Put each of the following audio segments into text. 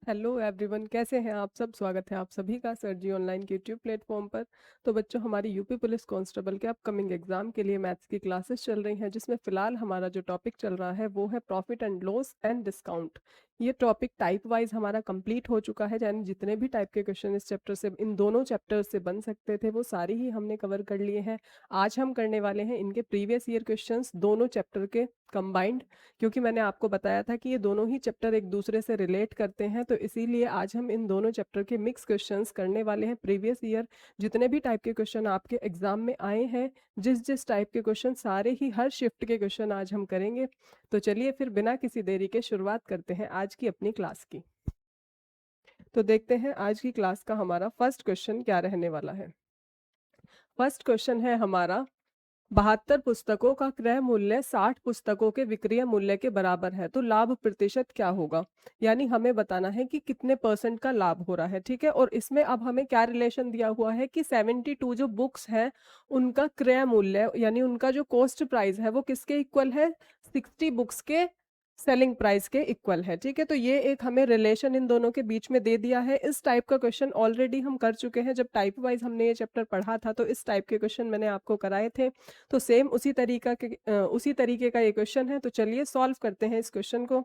Hello everyone, कैसे हैं आप सब। स्वागत है आप सभी का सर जी ऑनलाइन के यूट्यूब प्लेटफॉर्म पर। तो बच्चों, हमारी यूपी पुलिस कांस्टेबल के अपकमिंग एग्जाम के लिए मैथ्स की क्लासेस चल रही हैं, जिसमें फिलहाल हमारा जो टॉपिक चल रहा है वो है profit and loss and discount. ये टॉपिक टाइप वाइज हमारा कंप्लीट हो चुका है, यानी जितने भी टाइप के क्वेश्चन इस चैप्टर से, इन दोनों चैप्टर से बन सकते थे, वो सारी ही हमने कवर कर लिए हैं। आज हम करने वाले हैं इनके प्रीवियस ईयर क्वेश्चंस दोनों चैप्टर के कंबाइंड, क्योंकि मैंने आपको बताया था कि ये दोनों ही चैप्टर एक दूसरे से रिलेट करते हैं, तो इसीलिए आज हम इन दोनों चैप्टर के मिक्स क्वेश्चंस करने वाले हैं। प्रीवियस ईयर जितने भी टाइप के क्वेश्चन आपके एग्जाम में आए हैं, जिस जिस टाइप के क्वेश्चन, सारे ही हर शिफ्ट के क्वेश्चन आज हम करेंगे। तो चलिए फिर बिना किसी देरी के शुरुआत करते हैं आज की अपनी क्लास की। तो देखते हैं आज की क्लास का हमारा फर्स्ट क्वेश्चन क्या रहने वाला है। फर्स्ट क्वेश्चन है हमारा, 72 पुस्तकों का क्रय मूल्य 60 पुस्तकों के विक्रय मूल्य के बराबर है, तो लाभ प्रतिशत क्या होगा। यानी हमें बताना है कि कितने परसेंट का लाभ हो रहा है। ठीक है, और इसमें अब हमें क्या रिलेशन दिया हुआ है कि 72 जो बुक्स हैं उनका क्रय मूल्य, यानी उनका जो कॉस्ट प्राइस है वो किसके इक्वल है, 60 बुक्स के सेलिंग प्राइस के इक्वल है। ठीक है, तो ये एक हमें रिलेशन इन दोनों के बीच में दे दिया है। इस टाइप का क्वेश्चन ऑलरेडी हम कर चुके हैं, जब टाइप वाइज हमने ये चैप्टर पढ़ा था तो इस टाइप के क्वेश्चन मैंने आपको कराए थे। तो सेम उसी तरीके का ये क्वेश्चन है। तो चलिए सॉल्व करते हैं इस क्वेश्चन को।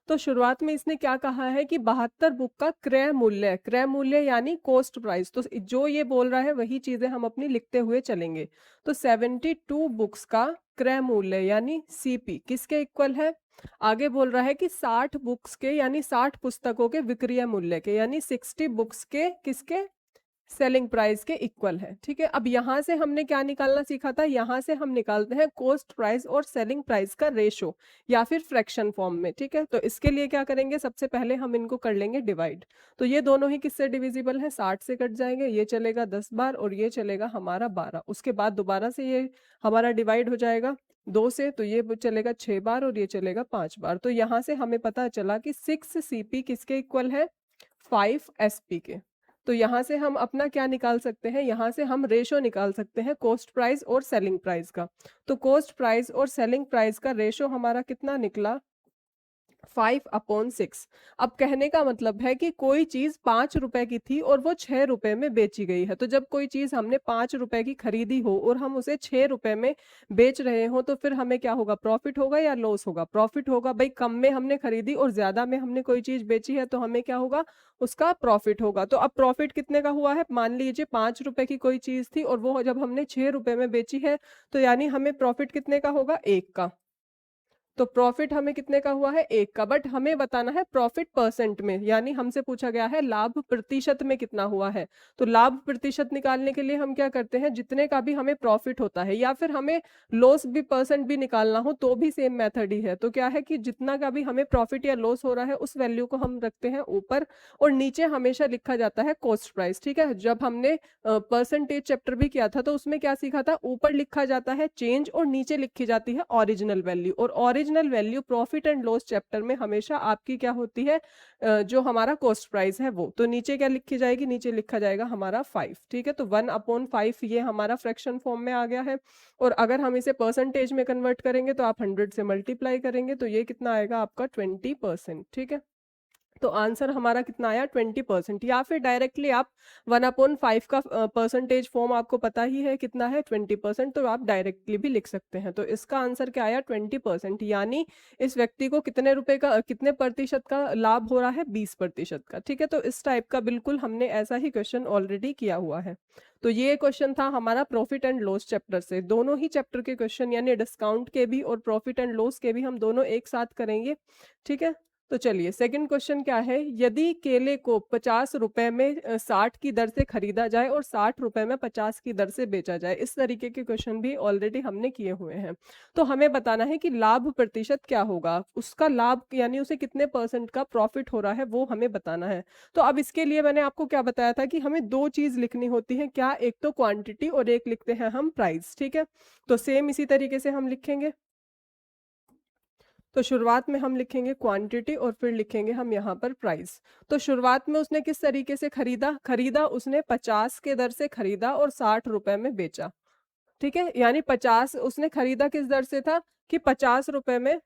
तो शुरुआत में इसने क्या कहा है कि 72 बुक का क्रय मूल्य यानी कॉस्ट प्राइस, तो जो ये बोल रहा है वही चीजें हम अपनी लिखते हुए चलेंगे। तो 72 बुक्स का क्रय मूल्य यानी सीपी किसके इक्वल है। आगे बोल रहा है कि 60 बुक्स के यानी 60 पुस्तकों के विक्रय मूल्य के, यानी 60 बुक्स के किसके, सेलिंग प्राइस के इक्वल है। ठीक है, अब यहां से हमने क्या निकालना सीखा था, यहां से हम निकालते हैं कॉस्ट प्राइस और सेलिंग प्राइस का रेशो या फिर फ्रैक्शन फॉर्म में। ठीक है, तो इसके लिए क्या करेंगे, सबसे पहले हम इनको कर लेंगे डिवाइड। तो ये दोनों ही किससे डिविजिबल है, 60 से कट जाएंगे, ये चलेगा 10 बार और ये चलेगा हमारा 12। उसके बाद दोबारा से ये हमारा डिवाइड हो जाएगा 2 से, तो ये चलेगा 6 बार और ये चलेगा 5 बार। तो यहाँ से हमें पता चला कि 6 सीपी किसके इक्वल है, 5 एसपी के। तो यहाँ से हम अपना क्या निकाल सकते हैं, यहाँ से हम रेशो निकाल सकते हैं कॉस्ट प्राइस और सेलिंग प्राइस का। तो कॉस्ट प्राइस और सेलिंग प्राइस का रेशो हमारा कितना निकला, 5/6। अब कहने का मतलब है कि कोई चीज 5 रुपए की थी और वो 6 रुपए में बेची गई है। तो जब कोई चीज हमने 5 रुपए की खरीदी हो और हम उसे 6 रुपए में बेच रहे हो, तो फिर हमें क्या होगा, प्रॉफिट होगा या लॉस होगा, प्रॉफिट होगा। भाई, कम में हमने खरीदी और ज्यादा में हमने कोई चीज बेची है तो हमें क्या होगा, उसका प्रॉफिट होगा। तो अब प्रॉफिट कितने का हुआ है, मान लीजिए 5 रुपए की कोई चीज थी और वो जब हमने 6 रुपए में बेची है, तो यानी हमें प्रॉफिट कितने का होगा, 1 का। तो प्रॉफिट हमें कितने का हुआ है, 1 का। बट हमें बताना है प्रॉफिट परसेंट में, यानी हमसे पूछा गया है लाभ प्रतिशत में कितना हुआ है। तो लाभ प्रतिशत निकालने के लिए हम क्या करते हैं, जितने का भी हमें प्रॉफिट होता है या फिर हमें लॉस भी परसेंट भी निकालना हो तो भी सेम मेथड ही है। तो क्या है कि जितना का भी हमें प्रॉफिट या लॉस हो रहा है उस वैल्यू को हम रखते हैं ऊपर और नीचे हमेशा लिखा जाता है कॉस्ट प्राइस। ठीक है, जब हमने परसेंटेज चैप्टर भी किया था तो उसमें क्या सीखा था, ऊपर लिखा जाता है चेंज और नीचे लिखी जाती है ओरिजिनल वैल्यू। और original value profit and loss chapter में हमेशा आपकी क्या होती है, जो हमारा कॉस्ट प्राइस है वो। तो नीचे क्या लिखी जाएगी, नीचे लिखा जाएगा हमारा 5। ठीक है, तो 1/5 ये हमारा फ्रैक्शन फॉर्म में आ गया है। और अगर हम इसे परसेंटेज में कन्वर्ट करेंगे तो आप 100 से मल्टीप्लाई करेंगे तो ये कितना आएगा आपका, 20%। ठीक है, तो आंसर हमारा कितना आया, 20%। या फिर डायरेक्टली आप 1/5 का परसेंटेज फॉर्म आपको पता ही है कितना है, 20%, तो आप डायरेक्टली भी लिख सकते हैं। तो इसका आंसर क्या आया, 20%। यानी इस व्यक्ति को कितने रुपए का, कितने प्रतिशत का लाभ हो रहा है, 20% का। ठीक है, तो इस टाइप का बिल्कुल हमने ऐसा ही क्वेश्चन ऑलरेडी किया हुआ है। तो ये क्वेश्चन था हमारा प्रॉफिट एंड लॉस चैप्टर से। दोनों ही चैप्टर के क्वेश्चन यानी डिस्काउंट के भी और प्रॉफिट एंड लॉस के भी हम दोनों एक साथ करेंगे। ठीक है, तो चलिए सेकंड क्वेश्चन क्या है, यदि केले को 50 रुपए में 60 की दर से खरीदा जाए और 60 रुपए में 50 की दर से बेचा जाए। इस तरीके के क्वेश्चन भी ऑलरेडी हमने किए हुए हैं। तो हमें बताना है कि लाभ प्रतिशत क्या होगा, उसका लाभ यानी उसे कितने परसेंट का प्रॉफिट हो रहा है वो हमें बताना है। तो अब इसके लिए मैंने आपको क्या बताया था कि हमें दो चीज लिखनी होती है, क्या, एक तो क्वांटिटी और एक लिखते हैं हम प्राइस। ठीक है, तो सेम इसी तरीके से हम लिखेंगे। तो शुरुआत में हम लिखेंगे क्वांटिटी और फिर लिखेंगे हम यहाँ पर प्राइस। तो शुरुआत में उसने किस तरीके से खरीदा, उसने 50 के दर से खरीदा और 60 रुपए में बेचा। ठीक है, यानी 50 उसने खरीदा किस दर से था कि 50 रुपए में,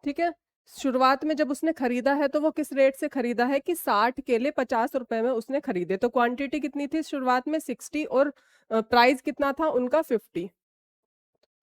ठीक है। शुरुआत में जब उसने खरीदा है तो वो किस रेट से खरीदा है कि 60 केले 50 रुपए में उसने खरीदे, तो क्वांटिटी कितनी थी शुरुआत में 60 और प्राइस कितना था उनका 50।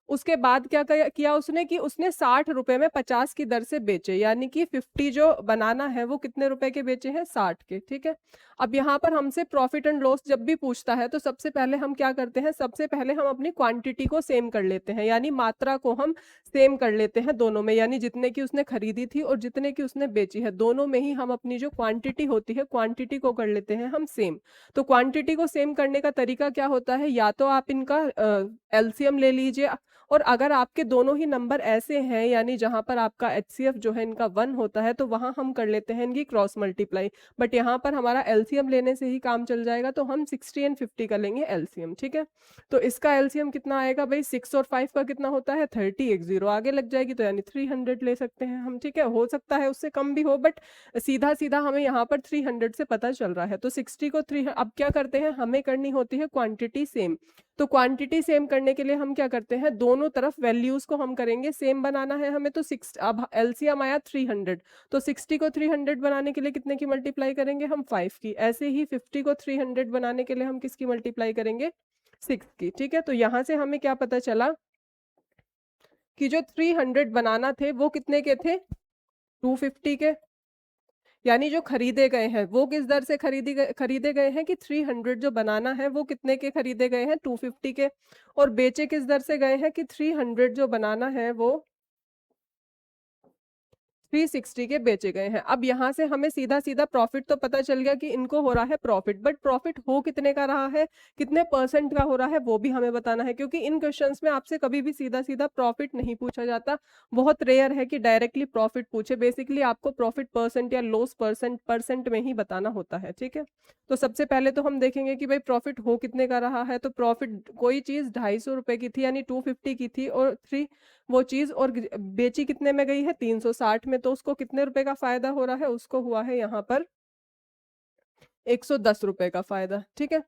उसके बाद क्या किया उसने कि उसने 60 रुपए में 50 की दर से बेचे, यानी कि 50 जो बनाना है वो कितने रुपए के बेचे हैं 60 के, ठीक है। अब यहाँ पर हमसे प्रॉफिट एंड लॉस जब भी पूछता है तो सबसे पहले हम क्या करते हैं, सबसे पहले हम अपनी क्वांटिटी को सेम कर लेते हैं, यानी मात्रा को हम सेम कर लेते हैं दोनों में, यानी जितने की उसने खरीदी थी और जितने की उसने बेची है दोनों में ही हम अपनी जो क्वांटिटी होती है क्वांटिटी को कर लेते हैं हम सेम। तो क्वांटिटी को सेम करने का तरीका क्या होता है, या तो आप इनका एलसीएम ले लीजिए, और अगर आपके दोनों ही नंबर ऐसे हैं यानी जहां पर आपका एचसीएफ जो है इनका 1 होता है तो वहां हम कर लेते हैं इनकी क्रॉस मल्टीप्लाई, बट यहाँ पर हमारा एलसीएम लेने से ही काम चल जाएगा, तो हम 60 एंड 50 का लेंगे एलसीएम, ठीक है। तो इसका एलसीएम कितना आएगा भाई, 6 और 5 का कितना होता है 30, एक जीरो आगे लग जाएगी तो यानी 300 ले सकते हैं हम, ठीक है। हो सकता है उससे कम भी हो, बट सीधा सीधा हमें यहाँ पर 300 से पता चल रहा है, तो 60 को 3, अब क्या करते हैं हमें करनी होती है क्वांटिटी सेम। तो क्वांटिटी सेम करने के लिए हम क्या करते हैं, दोनों तरफ वैल्यूज को हम करेंगे सेम बनाना है हमें, तो 6 अब एलसीएम आया 300, तो 60 को 300 बनाने के लिए कितने की मल्टीप्लाई करेंगे हम 5 की, ऐसे ही 50 को 300 बनाने के लिए हम किसकी मल्टीप्लाई करेंगे 6 की, ठीक है। तो यहाँ से हमें क्या पता चला कि जो 300 बनाना थे वो कितने के थे 250 के, यानी जो खरीदे गए हैं वो किस दर से खरीदे गए हैं कि 300 जो बनाना है वो कितने के खरीदे गए हैं 250 के, और बेचे किस दर से गए हैं कि 300 जो बनाना है वो 360 के बेचे गए हैं। अब यहाँ से हमें सीधा सीधा प्रॉफिट तो पता चल गया कि इनको हो रहा है प्रॉफिट, बट प्रॉफिट हो कितने का रहा है, कितने परसेंट का हो रहा है वो भी हमें बताना है, क्योंकि इन क्वेश्चंस में आपसे कभी भी सीधा सीधा प्रॉफिट नहीं पूछा जाता, बहुत रेयर है कि डायरेक्टली प्रॉफिट पूछे, बेसिकली आपको प्रॉफिट परसेंट या लॉस परसेंट परसेंट में ही बताना होता है, ठीक है। तो सबसे पहले तो हम देखेंगे कि भाई प्रॉफिट हो कितने का रहा है, तो प्रॉफिट कोई चीज 250 रुपए की थी यानी 250 की थी, और थ्री वो चीज और बेची कितने में गई है 360 में, तो उसको कितने रुपए का फायदा हो रहा है, उसको हुआ है यहाँ पर 110 रुपए का फायदा, ठीक है।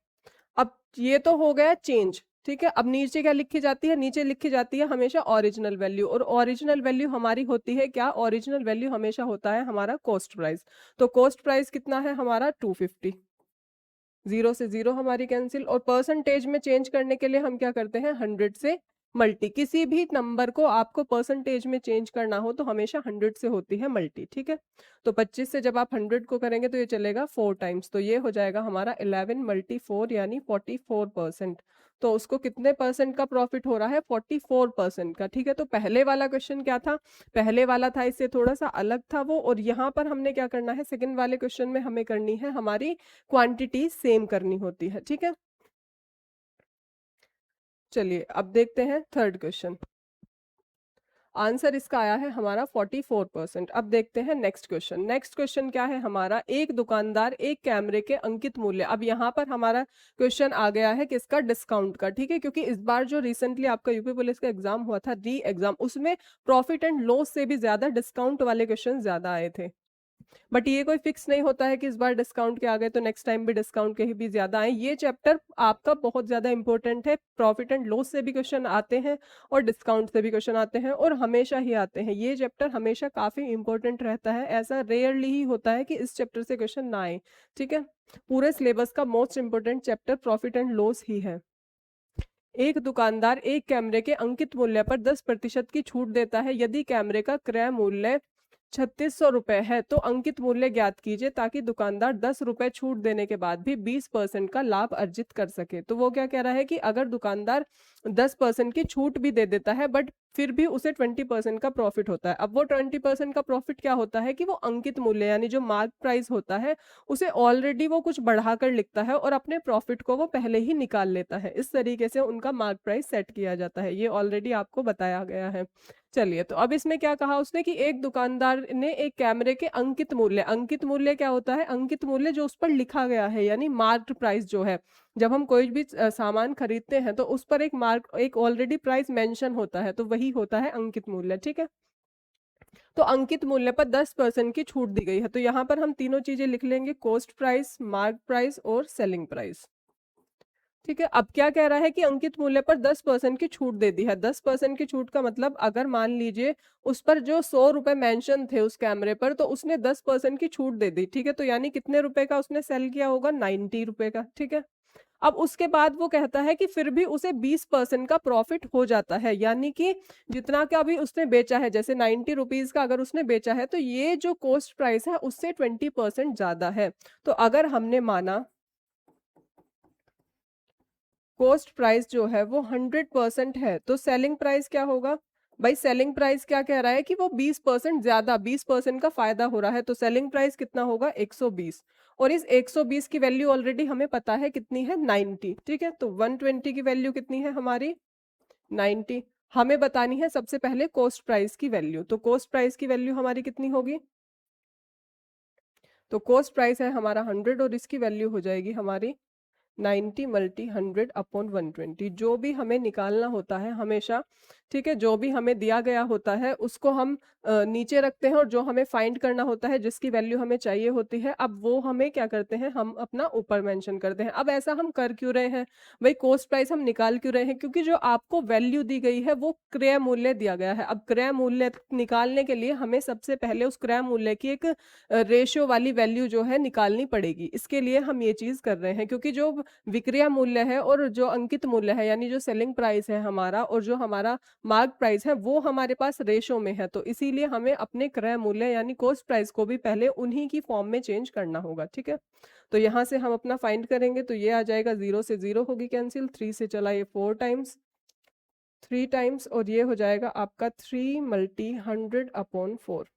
अब ये तो हो गया चेंज, ठीक है। अब नीचे क्या लिखी जाती है, नीचे लिखी जाती है हमेशा ओरिजिनल वैल्यू, और ओरिजिनल वैल्यू हमारी होती है क्या, ओरिजिनल वैल्यू हमेशा होता है हमारा कॉस्ट प्राइस, तो कॉस्ट प्राइस कितना है हमारा 250, जीरो से जीरो हमारी कैंसिल, और परसेंटेज में चेंज करने के लिए हम क्या करते हैं 100 से मल्टी, किसी भी नंबर को आपको परसेंटेज में चेंज करना हो तो हमेशा 100 से होती है मल्टी, ठीक है। तो 25 से जब आप 100 को करेंगे तो ये चलेगा 4 टाइम्स, तो ये हो जाएगा हमारा 11 मल्टी 4 यानी 44%। तो उसको कितने परसेंट का प्रॉफिट हो रहा है 44% का, ठीक है। तो पहले वाला क्वेश्चन क्या था, पहले वाला था इससे थोड़ा सा अलग था वो, और यहाँ पर हमने क्या करना है सेकंड वाले क्वेश्चन में हमें करनी है हमारी क्वांटिटी सेम करनी होती है, ठीक है। चलिए अब देखते हैं थर्ड क्वेश्चन, आंसर इसका आया है हमारा 44%। अब देखते हैं नेक्स्ट क्वेश्चन, नेक्स्ट क्वेश्चन क्या है हमारा, एक दुकानदार एक कैमरे के अंकित मूल्य, अब यहाँ पर हमारा क्वेश्चन आ गया है किसका, डिस्काउंट का, ठीक है, क्योंकि इस बार जो रिसेंटली आपका यूपी पुलिस का एग्जाम हुआ था री एग्जाम, उसमें प्रॉफिट एंड लॉस से भी ज्यादा डिस्काउंट वाले क्वेश्चन ज्यादा आए थे, बट ये कोई फिक्स नहीं होता है कि इस बार डिस्काउंट के आ गए तो नेक्स्ट टाइम भी डिस्काउंट के ही भी ज्यादा आए, ये चैप्टर आपका बहुत ज्यादा इंपॉर्टेंट है, प्रॉफिट एंड लॉस से भी क्वेश्चन आते हैं और डिस्काउंट से भी क्वेश्चन आते हैं, और हमेशा ही आते हैं, ये चैप्टर हमेशा काफी इंपॉर्टेंट रहता है, ऐसा रेयरली ही होता है कि इस चैप्टर से क्वेश्चन ना आए, ठीक है। पूरे सिलेबस का most important chapter profit and loss ही है। एक दुकानदार एक कैमरे के अंकित मूल्य पर 10% की छूट देता है, यदि कैमरे का क्रय मूल्य 3600 रुपए है तो अंकित मूल्य ज्ञात कीजिए ताकि दुकानदार 10 रुपए छूट देने के बाद भी 20% का लाभ अर्जित कर सके। तो वो क्या कह रहा है कि अगर दुकानदार 10% की छूट भी दे देता है बट फिर भी उसे 20% का प्रॉफिट होता है। अब वो 20% का प्रॉफिट क्या होता है कि वो अंकित मूल्य यानी जो मार्क प्राइस होता है उसे ऑलरेडी वो कुछ बढ़ाकर लिखता है और अपने प्रॉफिट को वो पहले ही निकाल लेता है। इस तरीके से उनका मार्क प्राइस सेट किया जाता है, ये ऑलरेडी आपको बताया गया है। चलिए, तो अब इसमें क्या कहा उसने कि एक दुकानदार ने एक कैमरे के अंकित मूल्य क्या होता है, अंकित मूल्य जो उस पर लिखा गया है यानी मार्क्ड प्राइस जो है, जब हम कोई भी सामान खरीदते हैं तो उस पर एक ऑलरेडी प्राइस मेंशन होता है, तो वही होता है अंकित मूल्य, ठीक है। तो अंकित मूल्य पर 10% की छूट दी गई है। तो यहाँ पर हम तीनों चीजें लिख लेंगे, कॉस्ट प्राइस, मार्क प्राइस और सेलिंग प्राइस। ठीक है, अब क्या कह रहा है कि अंकित मूल्य पर 10% की छूट दे दी है। 10% की छूट का मतलब अगर मान लीजिए उस पर जो 100 रुपए मेंशन थे उस कैमरे पर, तो उसने 10% की छूट दे दी। ठीक है, तो यानी कितने रुपए का उसने सेल किया होगा, 90 रुपए का। ठीक है, अब उसके बाद वो कहता है कि फिर भी उसे 20% का प्रॉफिट हो जाता है, यानी कि जितना का भी उसने बेचा है, जैसे 90 रुपीज का अगर उसने बेचा है, तो ये जो कॉस्ट प्राइस है उससे 20% ज्यादा है। तो अगर हमने माना कॉस्ट प्राइस जो है वो 100% है, तो सेलिंग प्राइस क्या होगा भाई? सेलिंग प्राइस क्या कह रहा है कि वो 20% ज्यादा, 20% का फायदा हो रहा है, तो सेलिंग प्राइस कितना होगा, 120। और इस 120 की वैल्यू ऑलरेडी हमें पता है कितनी है, 90। ठीक है, तो 120 की वैल्यू कितनी है हमारी, 90। हमें बतानी है सबसे पहले कॉस्ट प्राइस की वैल्यू, तो कॉस्ट प्राइस की वैल्यू हमारी कितनी होगी, तो कॉस्ट प्राइस है हमारा 100 और इसकी वैल्यू हो जाएगी हमारी 90 मल्टी 100/120। जो भी हमें निकालना होता है हमेशा, ठीक है, जो भी हमें दिया गया होता है उसको हम नीचे रखते हैं, और जो हमें फाइंड करना होता है, जिसकी वैल्यू हमें चाहिए होती है, अब वो हमें क्या करते हैं, हम अपना ऊपर मेंशन करते हैं। अब ऐसा हम कर क्यों रहे हैं भाई, कॉस्ट प्राइस हम निकाल क्यों रहे हैं, क्योंकि जो आपको वैल्यू दी गई है वो क्रय मूल्य दिया गया है। अब क्रय मूल्य निकालने के लिए हमें सबसे पहले उस क्रय मूल्य की एक रेशियो वाली वैल्यू जो है निकालनी पड़ेगी। इसके लिए हम ये चीज कर रहे हैं, क्योंकि जो विक्रय मूल्य है और जो अंकित मूल्य है, यानी जो सेलिंग प्राइस है हमारा, और जो हमारा मार्क प्राइस है, वो हमारे पास रेशो में है। तो इसीलिए हमें अपने क्रय मूल्य यानी कॉस्ट प्राइस को भी पहले उन्हीं की फॉर्म में चेंज करना होगा। ठीक है, तो यहाँ से हम अपना फाइंड करेंगे, तो ये आ जाएगा, 0 से 0 होगी कैंसिल, 3 से चला ये 4 टाइम्स, 3 टाइम्स, और ये हो जाएगा आपका 3 मल्टी 100/4।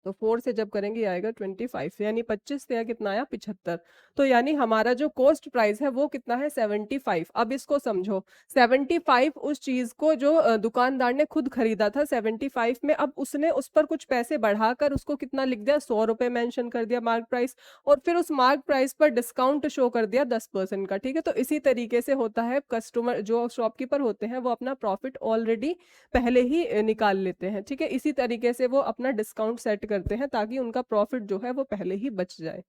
तो 4 से जब करेंगे ये आएगा 25, यानी 25 से कितना आया, 75। तो यानी हमारा जो कॉस्ट प्राइस है वो कितना है, 75। अब इसको समझो, 75 उस चीज को जो दुकानदार ने खुद खरीदा था 75 में, अब उसने उस पर कुछ पैसे बढ़ाकर उसको कितना लिख दिया, 100 रुपए मेंशन कर दिया मार्क प्राइस, और फिर उस मार्क प्राइस पर डिस्काउंट शो कर दिया 10% का। ठीक है, तो इसी तरीके से होता है, कस्टमर जो शॉपकीपर होते हैं वो अपना प्रॉफिट ऑलरेडी पहले ही निकाल लेते हैं। ठीक है, इसी तरीके से वो अपना डिस्काउंट सेट करते हैं ताकि उनका प्रॉफिट जो है वो पहले ही बच जाए।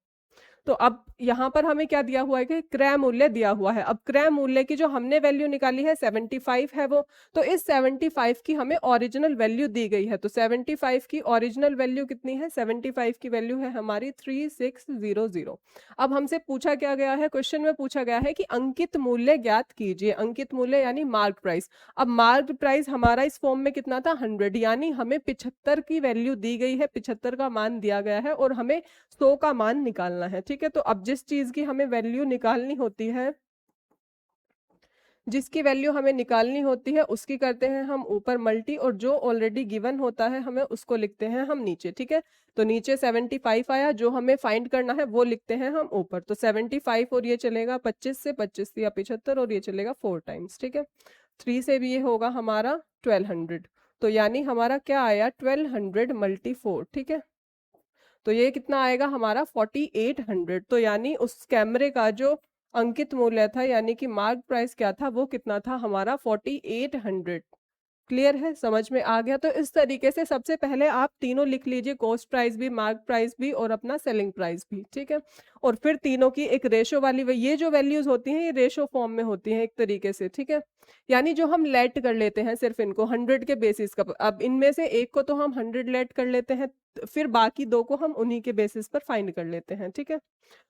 तो अब यहाँ पर हमें क्या दिया हुआ है कि क्रय मूल्य दिया हुआ है। अब क्रय मूल्य की जो हमने वैल्यू निकाली है 75 है वो, तो इस 75 की हमें ओरिजिनल वैल्यू दी गई है। तो 75 की ओरिजिनल वैल्यू कितनी है, 75 की वैल्यू है हमारी 3600। अब हमसे पूछा क्या गया है, क्वेश्चन में पूछा गया है कि अंकित मूल्य ज्ञात कीजिए। अंकित मूल्य यानी मार्क प्राइस। अब मार्क प्राइस हमारा इस फॉर्म में कितना था, 100, यानी हमें 75 की वैल्यू दी गई है, 75 का मान दिया गया है, और हमें 100 का मान निकालना है। ठीक है, तो अब जिस चीज की हमें वैल्यू निकालनी होती है, जिसकी वैल्यू हमें निकालनी होती है उसकी करते हैं हम ऊपर मल्टी, और जो ऑलरेडी गिवन होता है हमें उसको लिखते हैं हम नीचे। ठीक है, तो नीचे 75 आया, जो हमें फाइंड करना है वो लिखते हैं हम ऊपर। तो 75, और ये चलेगा 25 से, 25 या 75, और ये चलेगा 4 टाइम्स। ठीक है, 3 से भी ये होगा हमारा 1200। तो यानी हमारा क्या आया, 1200 मल्टी 4। ठीक है, तो ये कितना आएगा हमारा 4800। तो यानी उस कैमरे का जो अंकित मूल्य था, यानी कि मार्क प्राइस क्या था, वो कितना था हमारा 4800। क्लियर है, समझ में आ गया? तो इस तरीके से सबसे पहले आप तीनों लिख लीजिए, कॉस्ट प्राइस भी, मार्क प्राइस भी, और अपना सेलिंग प्राइस भी। ठीक है, और फिर तीनों की एक रेशो वाली, ये जो वैल्यूज होती हैं ये रेशो फॉर्म में होती हैं एक तरीके से। ठीक है, यानी जो हम लेट कर लेते हैं सिर्फ इनको 100 के बेसिस का, अब इनमें से एक को तो हम 100 लेट कर लेते हैं, फिर बाकी दो को हम उन्हीं के बेसिस पर फाइंड कर लेते हैं। ठीक है,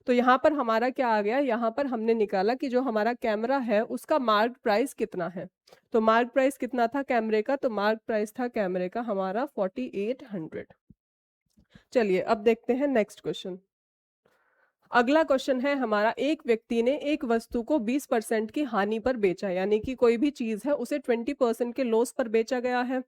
तो यहाँ पर हमारा क्या आ गया, यहाँ पर हमने निकाला कि जो हमारा कैमरा है उसका मार्क प्राइस कितना है। तो मार्क प्राइस कितना था कैमरे का, तो मार्क प्राइस था कैमरे का हमारा 4800। चलिए अब देखते हैं नेक्स्ट क्वेश्चन। अगला क्वेश्चन है हमारा, एक व्यक्ति ने एक वस्तु को 20% की हानि पर बेचा, यानी कि कोई भी चीज है उसे 20% के लॉस पर बेचा गया है।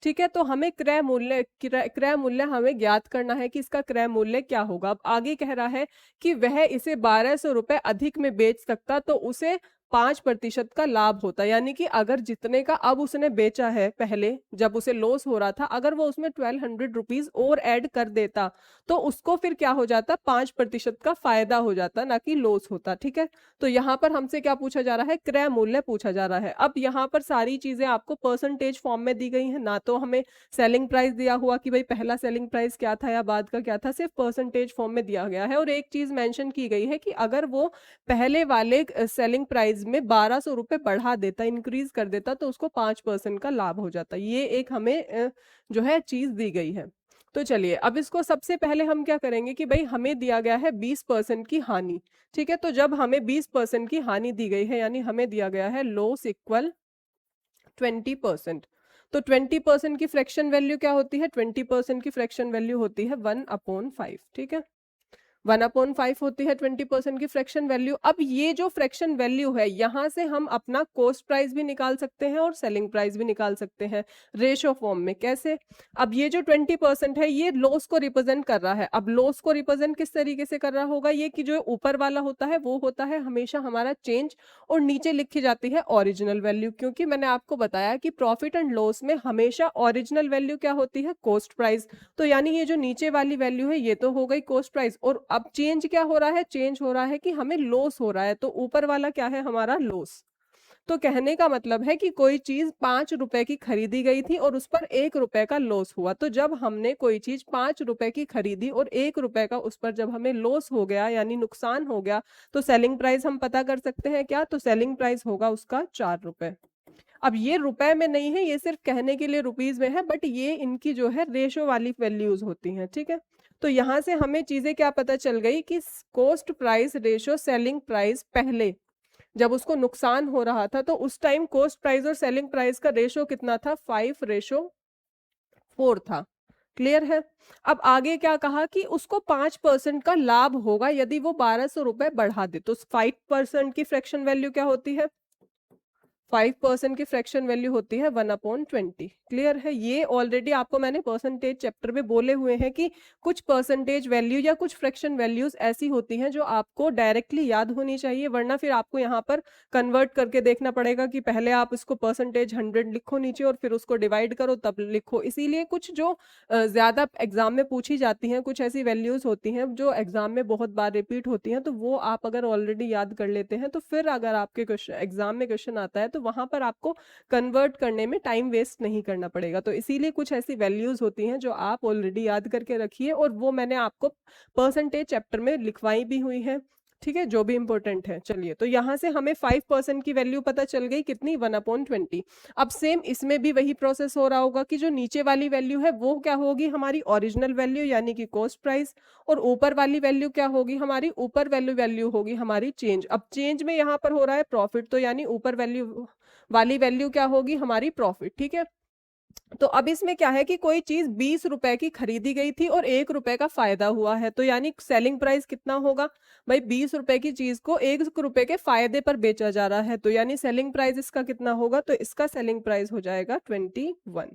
ठीक है, तो हमें क्रय मूल्य हमें ज्ञात करना है कि इसका क्रय मूल्य क्या होगा। अब आगे कह रहा है कि वह इसे 1200 रुपए अधिक में बेच सकता, तो उसे 5% का लाभ होता, यानी कि अगर जितने का अब उसने बेचा है पहले जब उसे लॉस हो रहा था, अगर वो उसमें 1200 रुपीज और ऐड कर देता तो उसको फिर क्या हो जाता, 5% का फायदा हो जाता, ना कि लॉस होता। ठीक है, तो यहाँ पर हमसे क्या पूछा जा रहा है, क्रय मूल्य पूछा जा रहा है। अब यहाँ पर सारी चीजें आपको परसेंटेज फॉर्म में दी गई है, ना तो तो हमें सेलिंग प्राइस दिया हुआ कि भाई पहला सेलिंग प्राइस क्या था या बाद का क्या था, सिर्फ परसेंटेज फॉर्म में दिया गया है। और एक चीज मेंशन की गई है कि अगर वो पहले वाले सेलिंग प्राइस में 1200 रुपये बढ़ा देता, इंक्रीज कर देता, तो उसको 5% का लाभ हो जाता। ये एक हमें जो है चीज दी गई है। तो चलिए अब इसको सबसे पहले हम क्या करेंगे कि भाई हमें दिया गया है 20% की हानि। ठीक है, तो जब हमें 20% की हानि दी गई है, यानी हमें दिया गया है लॉस इक्वल 20%। तो 20% की फ्रैक्शन वैल्यू क्या होती है? 20% की फ्रैक्शन वैल्यू होती है 1/5। ठीक है, 1/5 होती है 20% की फ्रैक्शन वैल्यू। अब ये जो फ्रैक्शन वैल्यू है, यहां से हम अपना कॉस्ट प्राइस भी निकाल सकते हैं और सेलिंग प्राइस भी निकाल सकते हैं रेशो फॉर्म में। कैसे? अब ये जो 20% है ये लॉस को रिप्रेजेंट कर रहा है। अब लॉस को रिप्रेजेंट किस तरीके से कर रहा होगा? ये कि जो ऊपर वाला होता है वो होता है हमेशा हमारा चेंज, और नीचे लिखी जाती है ओरिजिनल वैल्यू, क्योंकि मैंने आपको बताया कि प्रॉफिट एंड लॉस में हमेशा ओरिजिनल वैल्यू क्या होती है? Cost price. तो यानी ये जो नीचे वाली वैल्यू है ये तो हो गई कॉस्ट प्राइस, और अब चेंज क्या हो रहा है? चेंज हो रहा है कि हमें लॉस हो रहा है, तो ऊपर वाला क्या है? हमारा लॉस। तो कहने का मतलब है कि कोई चीज 5 रुपए की खरीदी गई थी और उस पर 1 रुपए का लॉस हुआ। तो जब हमने कोई चीज 5 रुपए की खरीदी और 1 रुपए का उस पर जब हमें लॉस हो गया, यानी नुकसान हो गया, तो सेलिंग प्राइस हम पता कर सकते हैं क्या? तो सेलिंग प्राइस होगा उसका 4 रुपए। अब ये रुपए में नहीं है, ये सिर्फ कहने के लिए रुपीज में है, बट ये इनकी जो है रेशो वाली वैल्यूज होती हैं। ठीक है, तो यहां से हमें चीजें क्या पता चल गई कि cost price ratio selling price, पहले जब उसको नुकसान हो रहा था तो उस टाइम कॉस्ट प्राइस और सेलिंग प्राइस का रेशो कितना था? 5:4 था। क्लियर है? अब आगे क्या कहा कि उसको 5% का लाभ होगा यदि वो 1200 रुपए बढ़ा दे। तो 5% की फ्रैक्शन वैल्यू क्या होती है? 5% की फ्रैक्शन वैल्यू होती है 1/20। क्लियर है? ये ऑलरेडी आपको मैंने परसेंटेज चैप्टर में बोले हुए हैं कि कुछ परसेंटेज वैल्यू या कुछ फ्रैक्शन वैल्यूज ऐसी होती हैं जो आपको डायरेक्टली याद होनी चाहिए, वरना फिर आपको यहाँ पर कन्वर्ट करके देखना पड़ेगा कि पहले आप इसको परसेंटेज 100 लिखो नीचे और फिर उसको डिवाइड करो तब लिखो। इसीलिए कुछ जो ज्यादा एग्जाम में पूछी जाती हैं, कुछ ऐसी वैल्यूज होती हैं जो एग्जाम में बहुत बार रिपीट होती हैं, तो वो आप अगर ऑलरेडी याद कर लेते हैं तो फिर अगर आपके एग्जाम में क्वेश्चन आता है तो वहां पर आपको कन्वर्ट करने में टाइम वेस्ट नहीं करना पड़ेगा। तो इसीलिए कुछ ऐसी वैल्यूज होती हैं जो आप ऑलरेडी याद करके रखिए, और वो मैंने आपको परसेंटेज चैप्टर में लिखवाई भी हुई है। ठीक है, जो भी इंपॉर्टेंट है। चलिए, तो यहां से हमें 5% की वैल्यू पता चल गई कितनी? 1/20। अब सेम इसमें भी वही प्रोसेस हो रहा होगा कि जो नीचे वाली वैल्यू है वो क्या होगी? हमारी ओरिजिनल वैल्यू यानी कि कॉस्ट प्राइस, और ऊपर वाली वैल्यू क्या होगी? हमारी ऊपर वैल्यू होगी हमारी चेंज। अब चेंज में यहाँ पर हो रहा है प्रॉफिट, तो यानी ऊपर वैल्यू वाली वैल्यू क्या होगी? हमारी प्रॉफिट। ठीक है, तो अब इसमें क्या है कि कोई चीज 20 रुपए की खरीदी गई थी और 1 रुपए का फायदा हुआ है, तो यानी सेलिंग प्राइस कितना होगा? भाई 20 रुपए की चीज को 1 रुपए के फायदे पर बेचा जा रहा है, तो यानी सेलिंग प्राइस इसका कितना होगा? तो इसका सेलिंग प्राइस हो जाएगा 21।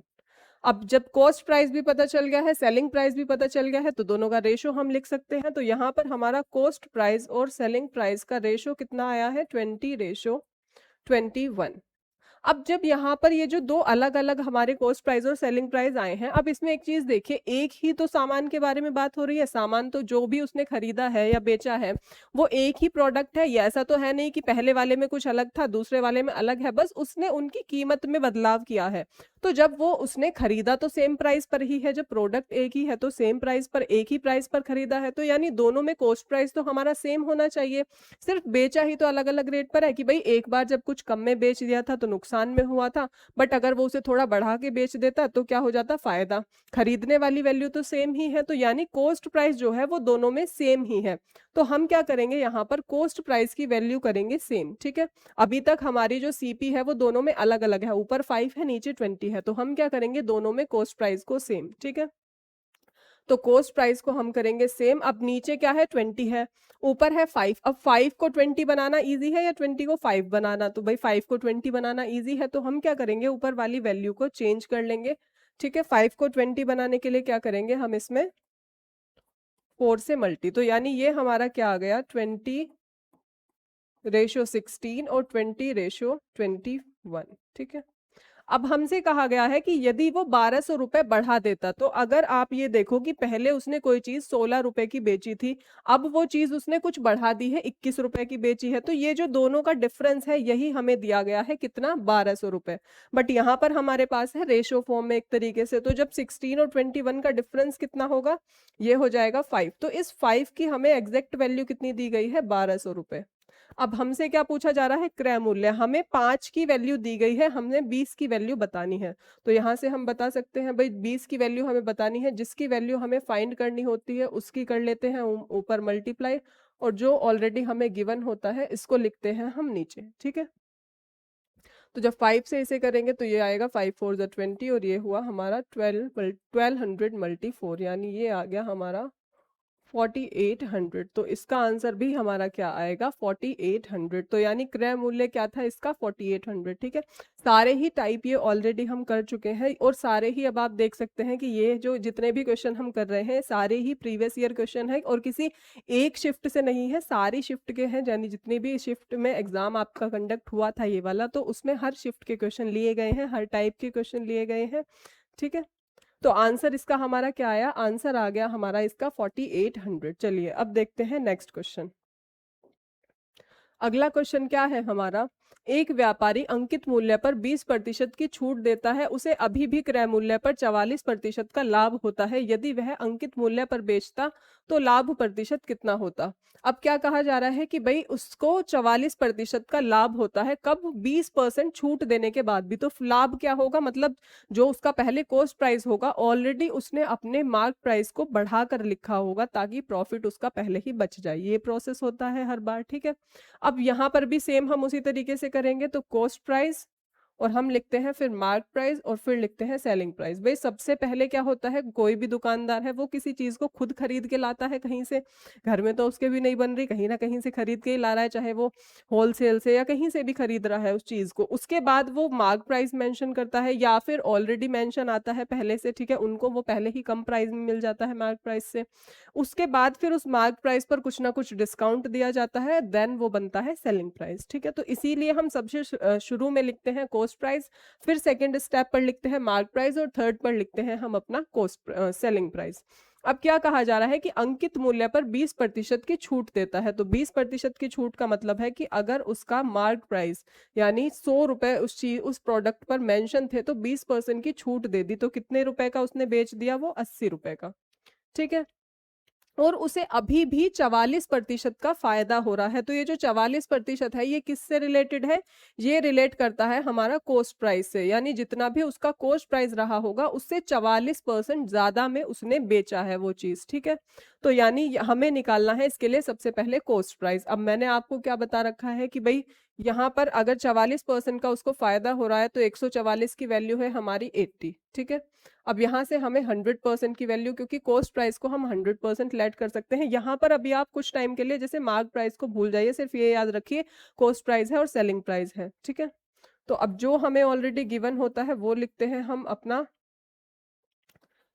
अब जब कॉस्ट प्राइस भी पता चल गया है, सेलिंग प्राइस भी पता चल गया है, तो दोनों का रेशो हम लिख सकते हैं। तो यहाँ पर हमारा कॉस्ट प्राइस और सेलिंग प्राइस का रेशो कितना आया है? 20:21। अब जब यहाँ पर ये जो दो अलग अलग हमारे कॉस्ट प्राइस और सेलिंग प्राइस आए हैं, अब इसमें एक चीज देखिए, एक ही तो सामान के बारे में बात हो रही है। सामान तो जो भी उसने खरीदा है या बेचा है वो एक ही प्रोडक्ट है। ये ऐसा तो है नहीं कि पहले वाले में कुछ अलग था दूसरे वाले में अलग है, बस उसने उनकी कीमत में बदलाव किया है। तो जब वो उसने खरीदा तो सेम प्राइस पर ही है, जब प्रोडक्ट एक ही है तो सेम प्राइस पर, एक ही प्राइस पर खरीदा है, तो यानी दोनों में कॉस्ट प्राइस तो हमारा सेम होना चाहिए। सिर्फ बेचा ही तो अलग अलग रेट पर है कि भाई एक बार जब कुछ कम में बेच दिया था तो नुकसान में हुआ था, बट अगर वो उसे थोड़ा बढ़ा के बेच देता तो क्या हो जाता? फायदा। खरीदने वाली वैल्यू तो सेम ही है, तो यानी कॉस्ट प्राइस जो है वो दोनों में सेम ही है। तो हम क्या करेंगे? यहाँ पर कॉस्ट प्राइस की वैल्यू करेंगे सेम। ठीक है, अभी तक हमारी जो सीपी है वो दोनों में अलग अलग है, ऊपर 5 है नीचे 20 है, तो हम क्या करेंगे? दोनों में कॉस्ट प्राइस को सेम। ठीक है, तो कॉस्ट प्राइस को हम करेंगे सेम। अब नीचे क्या है? 20 है, ऊपर है 5। अब 5 को 20 बनाना इजी है या 20 को 5 बनाना? तो भाई 5 को 20 बनाना इजी है, तो हम क्या करेंगे? ऊपर वाली वैल्यू को चेंज कर लेंगे। ठीक है, 5 को 20 बनाने के लिए क्या करेंगे? हम इसमें 4 से मल्टी, तो यानी ये हमारा क्या आ गया? 20:16 और 20:21। ठीक है, अब हमसे कहा गया है कि यदि वो 1200 रुपए बढ़ा देता, तो अगर आप ये देखो कि पहले उसने कोई चीज 16 रुपए की बेची थी, अब वो चीज उसने कुछ बढ़ा दी है, 21 रुपए की बेची है, तो ये जो दोनों का डिफरेंस है यही हमें दिया गया है, कितना, 1200 रुपए। बट यहाँ पर हमारे पास है रेशो फॉर्म में एक तरीके से, तो जब 16 और 21 का डिफरेंस कितना होगा, ये हो जाएगा 5। तो इस 5 की हमें एग्जैक्ट वैल्यू कितनी दी गई है, 1200 रुपए। अब हमसे क्या पूछा जा रहा है, क्रय मूल्य। हमें 5 की वैल्यू दी गई है, हमने 20 की वैल्यू बतानी है। तो यहाँ से हम बता सकते हैं भाई 20 की वैल्यू हमें बतानी है, जिसकी वैल्यू हमें फाइंड करनी होती है उसकी कर लेते हैं ऊपर मल्टीप्लाई, और जो ऑलरेडी हमें गिवन होता है इसको लिखते हैं हम नीचे, ठीक है। तो जब 5 से इसे करेंगे तो ये आएगा 5 4 ज़ा 20, और ये हुआ हमारा 1200 मल्टी 4, यानी ये आ गया हमारा 4800। तो इसका आंसर भी हमारा क्या आएगा, 4800। तो यानी क्रय मूल्य क्या था इसका, 4800, ठीक है। सारे ही टाइप ये ऑलरेडी हम कर चुके हैं, और सारे ही अब आप देख सकते हैं कि ये जो जितने भी क्वेश्चन हम कर रहे हैं सारे ही प्रीवियस ईयर क्वेश्चन है, और किसी एक शिफ्ट से नहीं है, सारी शिफ्ट के हैं, यानी जितनी भी शिफ्ट में एग्जाम आपका कंडक्ट हुआ था ये वाला, तो उसमें हर शिफ्ट के क्वेश्चन लिए गए हैं, हर टाइप के क्वेश्चन लिए गए हैं, ठीक है। तो आंसर इसका हमारा क्या आया, आंसर आ गया हमारा इसका 4800। चलिए अब देखते हैं नेक्स्ट क्वेश्चन। अगला क्वेश्चन क्या है हमारा, एक व्यापारी अंकित मूल्य पर 20% की छूट देता है, उसे अभी भी क्रय मूल्य पर 44% का लाभ होता है, यदि वह अंकित मूल्य पर बेचता तो लाभ प्रतिशत कितना होता। अब क्या कहा जा रहा है कि भाई उसको 44% का लाभ होता है, कब, 20% छूट देने के बाद भी। तो लाभ क्या होगा, मतलब जो उसका पहले कॉस्ट प्राइस होगा ऑलरेडी उसने अपने मार्क प्राइस को बढ़ा कर लिखा होगा, ताकि प्रॉफिट उसका पहले ही बच जाए। ये प्रोसेस होता है हर बार, ठीक है। अब यहाँ पर भी सेम हम उसी तरीके से करेंगे, तो कॉस्ट प्राइस, और हम लिखते हैं फिर मार्क प्राइस, और फिर लिखते हैं सेलिंग प्राइस। भाई सबसे पहले क्या होता है, कोई भी दुकानदार है वो किसी चीज को खुद खरीद के लाता है कहीं से, घर में तो उसके भी नहीं बन रही, कहीं ना कहीं से खरीद के ही ला रहा है, चाहे वो होलसेल से या कहीं से भी खरीद रहा है उस चीज को। उसके बाद वो मार्क प्राइस मेंशन करता है, या फिर ऑलरेडी मेंशन आता है पहले से, ठीक है, उनको वो पहले ही कम प्राइस में मिल जाता है मार्क प्राइस से। उसके बाद फिर उस मार्क प्राइस पर कुछ ना कुछ डिस्काउंट दिया जाता है, देन वो बनता है सेलिंग प्राइस, ठीक है। तो इसीलिए हम सबसे शुरू में लिखते हैं कॉस्ट प्राइस, फिर सेकंड स्टेप पर लिखते हैं मार्क प्राइस, और थर्ड पर लिखते हैं हम अपना कॉस्ट सेलिंग प्राइस। अब क्या कहा जा रहा है कि अंकित मूल्य पर 20% की छूट देता है। तो 20% की छूट का मतलब है कि अगर उसका मार्क प्राइस यानी 100 रुपए उस चीज उस प्रोडक्ट पर मेंशन थे, तो 20% की छूट दे दी, तो कितने रुपए का उसने बेच दिया, वो 80 रुपए का, ठीक है। और उसे अभी भी 44% का फायदा हो रहा है। तो ये जो 44% है ये किससे रिलेटेड है, ये रिलेट करता है हमारा कॉस्ट प्राइस से, यानी जितना भी उसका कॉस्ट प्राइस रहा होगा उससे 44% ज्यादा में उसने बेचा है वो चीज, ठीक है। तो यानी हमें निकालना है इसके लिए सबसे पहले कॉस्ट प्राइस। अब मैंने आपको क्या बता रखा है कि भाई यहाँ पर अगर 44% का उसको फायदा हो रहा है, तो 144 की वैल्यू है हमारी 80, ठीक है। अब यहाँ से हमें 100% की वैल्यू, क्योंकि कॉस्ट प्राइस को हम 100% लेट कर सकते हैं यहाँ पर। अभी आप कुछ टाइम के लिए जैसे मार्क प्राइस को भूल जाइए, सिर्फ ये याद रखिए कॉस्ट प्राइस है और सेलिंग प्राइस है, ठीक है। तो अब जो हमें ऑलरेडी गिवन होता है वो लिखते हैं हम अपना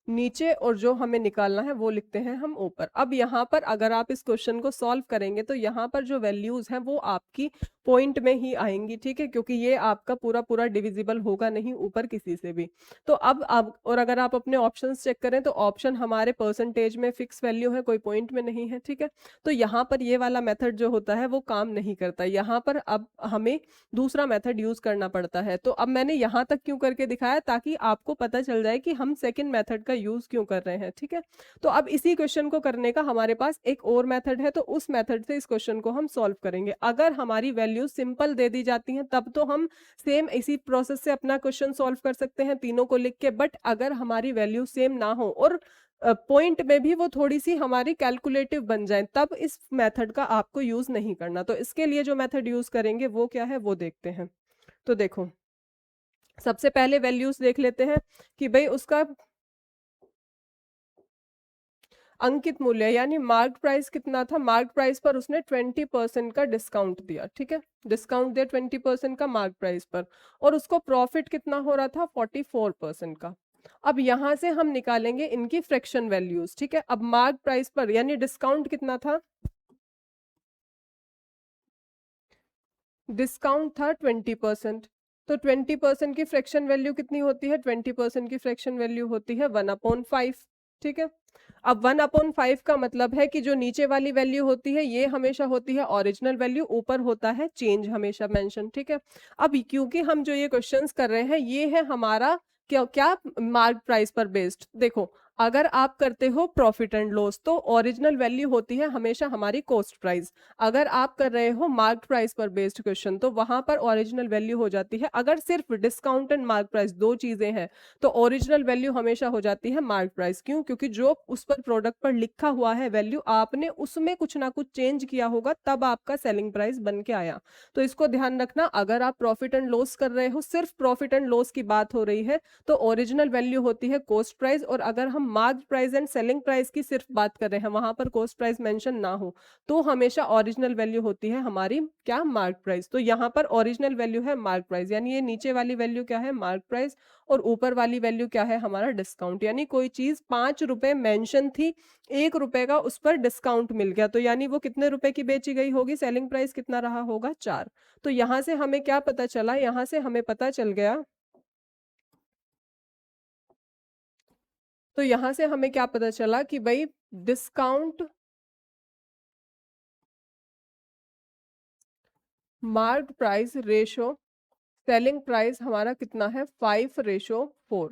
नीचे, और जो हमें निकालना है वो लिखते हैं हम ऊपर। अब यहाँ पर अगर आप इस क्वेश्चन को सॉल्व करेंगे तो यहाँ पर जो वैल्यूज हैं वो आपकी पॉइंट में ही आएंगी, ठीक है, क्योंकि ये आपका पूरा पूरा डिविजिबल होगा नहीं ऊपर किसी से भी। तो अब और अगर आप अपने ऑप्शंस चेक करें तो ऑप्शन हमारे परसेंटेज में फिक्स वैल्यू है, कोई पॉइंट में नहीं है, ठीक है। तो यहाँ पर ये वाला मेथड जो होता है वो काम नहीं करता, यहाँ पर अब हमें दूसरा मेथड यूज करना पड़ता है। तो अब मैंने यहाँ तक क्यों करके दिखाया, ताकि आपको पता चल जाए कि हम सेकंड मेथड का यूज क्यों कर रहे हैं, ठीक है। तो अब इसी क्वेश्चन को करने का हमारे पास एक और मेथड है, तो उस मेथड से इस क्वेश्चन को हम सॉल्व करेंगे। अगर हमारी वैल्यू सिंपल दे दी जाती हैं तब तो हम सेम इसी प्रोसेस से अपना क्वेश्चन सॉल्व कर सकते हैं तीनों को लिख के। बट अगर हमारी वैल्यू सेम ना हो और पॉइंट में भी वो थोड़ी सी हमारी कैलकुलेटिव बन जाए, तब इस मेथड का आपको यूज नहीं करना। तो इसके लिए जो मेथड यूज करेंगे वो क्या है वो देखते हैं। तो देखो सबसे पहले वैल्यूज देख लेते हैं कि भाई उसका अंकित मूल्य यानी मार्क प्राइस कितना था, मार्क प्राइस पर उसने 20% का डिस्काउंट दिया, ठीक है, डिस्काउंट दिया 20% का मार्क प्राइस पर, और उसको प्रॉफिट कितना हो रहा था, 44% का। अब यहां से हम निकालेंगे इनकी फ्रैक्शन वैल्यूज, ठीक है। अब मार्क प्राइस पर यानी डिस्काउंट कितना था, डिस्काउंट था 20%, तो 20% की फ्रैक्शन वैल्यू कितनी होती है? 20% की फ्रैक्शन वैल्यू होती है 1/5। ठीक है, अब 1/5 का मतलब है कि जो नीचे वाली वैल्यू होती है ये हमेशा होती है ओरिजिनल वैल्यू, ऊपर होता है चेंज हमेशा मेंशन। ठीक है, अब क्योंकि हम जो ये क्वेश्चंस कर रहे हैं ये है हमारा क्या क्या मार्क प्राइस पर बेस्ड। देखो, अगर आप करते हो प्रॉफिट एंड लॉस तो ओरिजिनल वैल्यू होती है हमेशा हमारी कॉस्ट प्राइस। अगर आप कर रहे हो मार्क प्राइस पर बेस्ड क्वेश्चन तो वहां पर ओरिजिनल वैल्यू हो जाती है, अगर सिर्फ डिस्काउंट एंड मार्क प्राइस दो चीजें हैं तो ओरिजिनल वैल्यू हमेशा हो जाती है मार्क प्राइस। क्यों? क्योंकि जो उस पर प्रोडक्ट पर लिखा हुआ है वैल्यू आपने उसमें कुछ ना कुछ चेंज किया होगा तब आपका सेलिंग प्राइस बन के आया। तो इसको ध्यान रखना, अगर आप प्रॉफिट एंड लॉस कर रहे हो, सिर्फ प्रॉफिट एंड लॉस की बात हो रही है तो ओरिजिनल वैल्यू होती है कॉस्ट प्राइस, और अगर हम mark price and selling price की सिर्फ बात कर रहे हैं वहां पर कॉस्ट प्राइस मेंशन ना हो तो हमेशा ओरिजिनल वैल्यू होती है हमारी क्या? Mark price. तो यहाँ पर ओरिजिनल वैल्यू है मार्क प्राइस, यानी ये नीचे वाली वैल्यू क्या है? मार्क प्राइस, और ऊपर वाली वैल्यू क्या है? हमारा डिस्काउंट। यानी कोई चीज 5 रुपए मेंशन थी, 1 रुपए का उस पर डिस्काउंट मिल गया तो यानी वो कितने रुपए की बेची गई होगी? सेलिंग प्राइस कितना रहा होगा? 4। तो यहां से हमें क्या पता चला? यहां से हमें पता चल गया, तो यहां से हमें क्या पता चला कि भाई discount mark price ratio selling price हमारा कितना है? 5:4।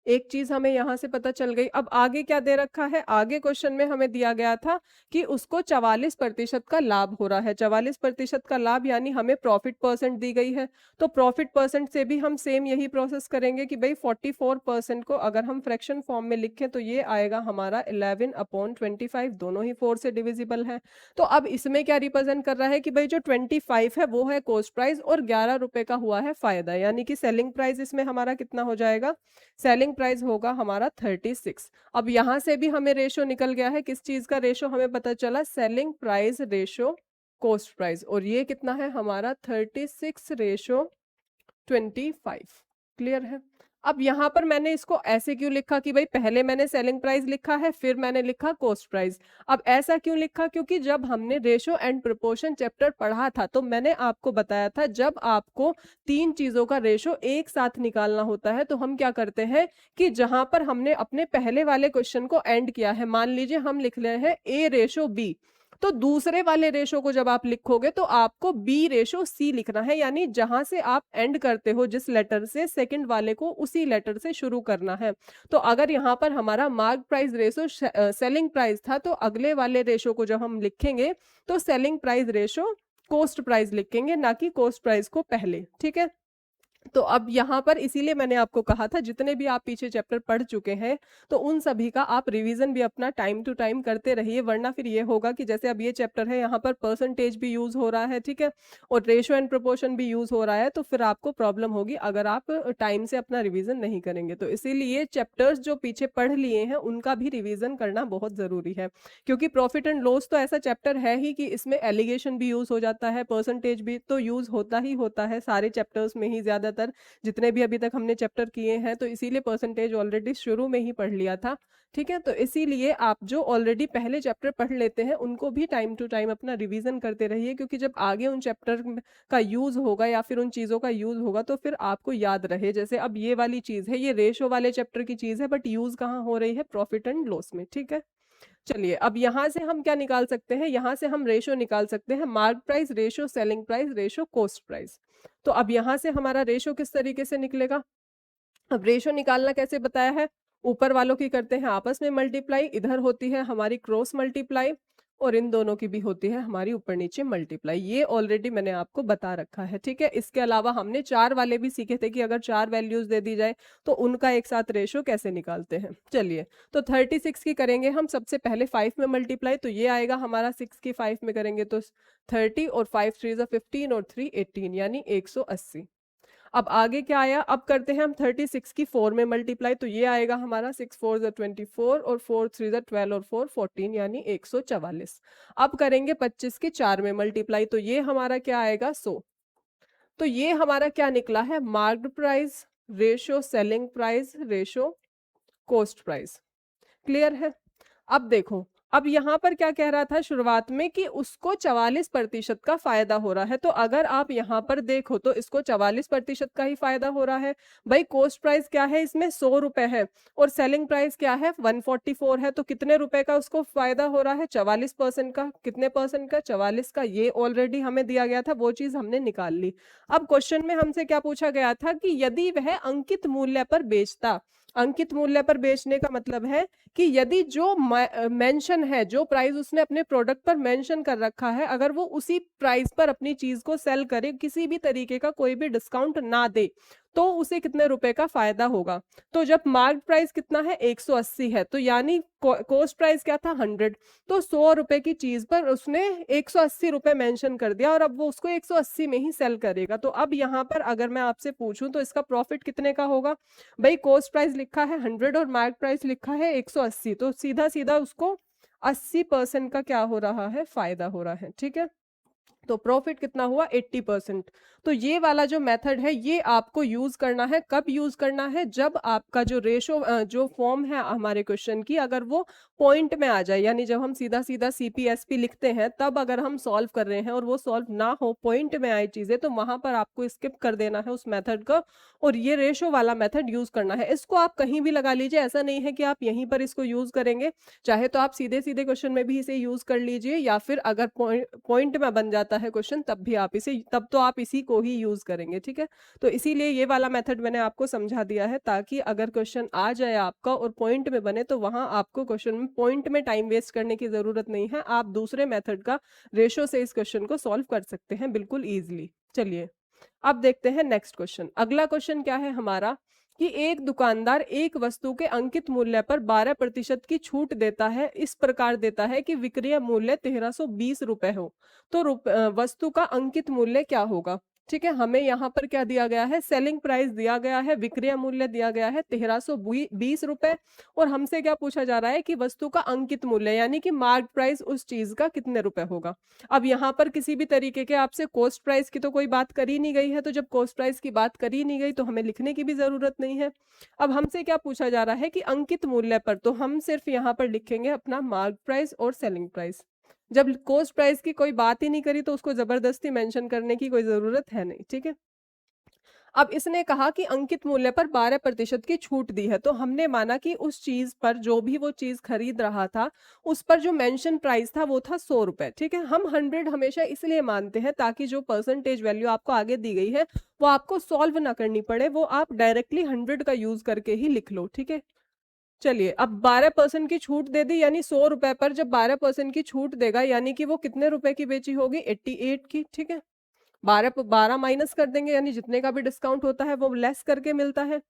एक चीज हमें यहां से पता चल गई। अब आगे क्या दे रखा है? आगे क्वेश्चन में हमें दिया गया था कि उसको 44% का लाभ हो रहा है। 44% का लाभ यानी हमें प्रॉफिट परसेंट दी गई है, तो प्रॉफिट परसेंट से भी हम सेम यही प्रोसेस करेंगे कि भाई 44% को अगर हम फ्रैक्शन फॉर्म में लिखें तो ये आएगा हमारा 11/25, दोनों ही 4 से डिविजिबल है। तो अब इसमें क्या रिप्रेजेंट कर रहा है कि भाई जो 25 है वो है कॉस्ट प्राइस और 11 रुपए का हुआ है फायदा, यानी कि सेलिंग प्राइस इसमें हमारा कितना हो जाएगा? सेलिंग प्राइस होगा हमारा 36। अब यहां से भी हमें रेशो निकल गया है, किस चीज का रेशो हमें पता चला? Selling price ratio cost price, और ये कितना है हमारा? 36:25। क्लियर है? अब यहां पर मैंने इसको ऐसे क्यों लिखा कि भाई पहले मैंने सेलिंग प्राइस लिखा है फिर मैंने लिखा कॉस्ट प्राइस। अब ऐसा क्यों लिखा? क्योंकि जब हमने रेशो एंड प्रोपोर्शन चैप्टर पढ़ा था तो मैंने आपको बताया था जब आपको तीन चीजों का रेशो एक साथ निकालना होता है तो हम क्या करते हैं कि जहां पर हमने अपने पहले वाले क्वेश्चन को एंड किया है, मान लीजिए हम लिख रहे हैं A:B, तो दूसरे वाले रेशो को जब आप लिखोगे तो आपको B:C लिखना है, यानी जहां से आप एंड करते हो जिस लेटर से सेकंड वाले को उसी लेटर से शुरू करना है। तो अगर यहाँ पर हमारा mark price ratio selling price था तो अगले वाले रेशो को जब हम लिखेंगे तो selling price ratio cost price लिखेंगे, ना कि कॉस्ट प्राइस को पहले। ठीक है, तो अब यहाँ पर इसीलिए मैंने आपको कहा था जितने भी आप पीछे चैप्टर पढ़ चुके हैं तो उन सभी का आप रिवीजन भी अपना टाइम टू टाइम करते रहिए, वरना फिर ये होगा कि जैसे अब ये चैप्टर है यहाँ पर परसेंटेज भी यूज हो रहा है, ठीक है, और रेशो एंड प्रोपोर्शन भी यूज हो रहा है, तो फिर आपको प्रॉब्लम होगी अगर आप टाइम से अपना रिवीजन नहीं करेंगे। तो इसीलिए चैप्टर्स जो पीछे पढ़ लिए हैं उनका भी रिवीजन करना बहुत जरूरी है, क्योंकि प्रॉफिट एंड लॉस तो ऐसा चैप्टर है ही कि इसमें एलिगेशन भी यूज हो जाता है, परसेंटेज भी तो यूज होता ही होता है सारे चैप्टर्स में ही, ज्यादातर जितने भी अभी तक हमने चैप्टर किए हैं, तो इसीलिए परसेंटेज ऑलरेडी शुरू में ही पढ़ लिया था। ठीक है, तो इसीलिए आप जो ऑलरेडी पहले चैप्टर पढ़ लेते हैं उनको भी टाइम टू टाइम अपना रिवीजन करते रहिए, क्योंकि जब आगे उन चैप्टर का यूज होगा या फिर उन चीजों का यूज होगा तो फिर आपको याद रहे। जैसे अब ये वाली चीज है, ये रेशो वाले चैप्टर की चीज है बट यूज कहाँ हो रही है? प्रॉफिट एंड लॉस में। ठीक है, चलिए अब यहां से हम क्या निकाल सकते हैं? यहां से हम रेशो निकाल सकते हैं, mark price ratio selling price ratio cost price. तो अब यहां से हमारा रेशो किस तरीके से निकलेगा? अब रेशो निकालना कैसे बताया है? ऊपर वालों की करते हैं आपस में मल्टीप्लाई, इधर होती है हमारी क्रॉस मल्टीप्लाई, और इन दोनों की भी होती है हमारी ऊपर नीचे मल्टीप्लाई। ये ऑलरेडी मैंने आपको बता रखा है। ठीक है, इसके अलावा हमने चार वाले भी सीखे थे कि अगर चार वैल्यूज दे दी जाए तो उनका एक साथ रेशो कैसे निकालते हैं। चलिए, तो 36 की करेंगे हम सबसे पहले 5 में मल्टीप्लाई, तो ये आएगा हमारा 6 की 5 में करेंगे तो 30, और 5 3 15 और 3 18 यानी 180। अब आगे क्या आया? अब करते हैं हम 36 की 4 में मल्टीप्लाई, तो ये आएगा हमारा 6 4 24 और 4 3 12 और 4 14 यानी 144। अब करेंगे 25 की 4 में मल्टीप्लाई, तो ये हमारा क्या आएगा? 100। तो ये हमारा क्या निकला है? Marked price ratio selling price ratio cost price. Clear है? अब देखो, अब यहाँ पर क्या कह रहा था शुरुआत में कि उसको 44% का फायदा हो रहा है। तो अगर आप यहाँ पर देखो तो इसको 44% का ही फायदा हो रहा है। भाई कॉस्ट प्राइस क्या है इसमें 100 रुपए है और सेलिंग प्राइस क्या है 144 है। तो कितने रुपए का उसको फायदा हो रहा है 44% का। कितने परसेंट का 44 का। ये ऑलरेडी हमें दिया गया था, वो चीज हमने निकाल ली। अब क्वेश्चन में हमसे क्या पूछा गया था कि यदि वह अंकित मूल्य पर बेचता। अंकित मूल्य पर बेचने का मतलब है कि यदि जो मेंशन है, जो प्राइस उसने अपने प्रोडक्ट पर मेंशन कर रखा है, अगर वो उसी प्राइस पर अपनी चीज को सेल करे, किसी भी तरीके का कोई भी डिस्काउंट ना दे, तो उसे कितने रुपए का फायदा होगा। तो जब मार्क प्राइस कितना है 180 है, तो यानी कॉस्ट प्राइस क्या था 100। तो 100 रुपए की चीज पर उसने 180 रुपए मेंशन कर दिया और अब वो उसको 180 में ही सेल करेगा। तो अब यहाँ पर अगर मैं आपसे पूछूं तो इसका प्रॉफिट कितने का होगा। भाई कॉस्ट प्राइस लिखा है 100 और मार्क प्राइस लिखा है 180, तो सीधा सीधा उसको 80% का क्या हो रहा है फायदा हो रहा है। ठीक है, तो प्रॉफिट कितना हुआ 80%। तो ये वाला जो मेथड है ये आपको यूज करना है। कब यूज करना है, जब आपका जो रेशो जो फॉर्म है हमारे क्वेश्चन की, अगर वो पॉइंट में आ जाए, यानी जब हम सीधा सीधा सीपीएसपी लिखते हैं तब अगर हम सॉल्व कर रहे हैं और वो सॉल्व ना हो, पॉइंट में आए चीजें, तो वहां पर आपको स्किप कर देना है उस मेथड को और ये रेशो वाला मेथड यूज करना है। इसको आप कहीं भी लगा लीजिए, ऐसा नहीं है कि आप यहीं पर इसको यूज करेंगे। चाहे तो आप सीधे सीधे क्वेश्चन में भी इसे यूज कर लीजिए, या फिर अगर पॉइंट में बन जाता है क्वेश्चन तब भी आप इसे, तब तो आप इसी को ही यूज करेंगे। ठीक है, तो इसीलिए ये वाला मेथड मैंने आपको समझा दिया है, ताकि अगर क्वेश्चन आ जाए आपका और पॉइंट में बने तो वहां आपको क्वेश्चन में पॉइंट में टाइम वेस्ट करने की जरूरत नहीं है। आप दूसरे मेथड का रेशो से इस क्वेश्चन को सॉल्व कर सकते हैं बिल्कुल ईजिली। चलिए अब देखते हैं नेक्स्ट क्वेश्चन। अगला क्वेश्चन क्या है हमारा कि एक दुकानदार एक वस्तु के अंकित मूल्य पर 12% की छूट देता है। इस प्रकार देता है कि विक्रय मूल्य 1320 रुपए हो, तो वस्तु का अंकित मूल्य क्या होगा। ठीक है, हमें यहाँ पर क्या दिया गया है, सेलिंग प्राइस दिया गया है, विक्रय मूल्य दिया गया है 1320 रुपए, और हमसे क्या पूछा जा रहा है कि वस्तु का अंकित मूल्य यानी कि मार्क प्राइस उस चीज का कितने रुपए होगा। अब यहाँ पर किसी भी तरीके के आपसे कॉस्ट प्राइस की तो कोई बात करी नहीं गई है, तो जब कॉस्ट प्राइस की बात करी नहीं गई तो हमें लिखने की भी जरूरत नहीं है। अब हमसे क्या पूछा जा रहा है कि अंकित मूल्य पर, तो हम सिर्फ यहाँ पर लिखेंगे अपना मार्क प्राइस और सेलिंग प्राइस। जब कॉस्ट प्राइस की कोई बात ही नहीं करी तो उसको जबरदस्ती मेंशन करने की कोई जरूरत है नहीं। ठीक है, अब इसने कहा कि अंकित मूल्य पर 12% की छूट दी है, तो हमने माना कि उस चीज पर, जो भी वो चीज खरीद रहा था, उस पर जो मेंशन प्राइस था वो था 100 रुपए। ठीक है, हम 100 हमेशा इसलिए मानते हैं ताकि जो परसेंटेज वैल्यू आपको आगे दी गई है वो आपको सॉल्व ना करनी पड़े, वो आप डायरेक्टली 100 का यूज करके ही लिख लो। ठीक है, चलिए अब 12% की छूट दे दी, यानी 100 रुपए पर जब 12% की छूट देगा यानी कि वो कितने रुपए की बेची होगी 88 की। ठीक है, 12 माइनस कर देंगे, यानी जितने का भी डिस्काउंट होता है वो लेस करके मिलता है।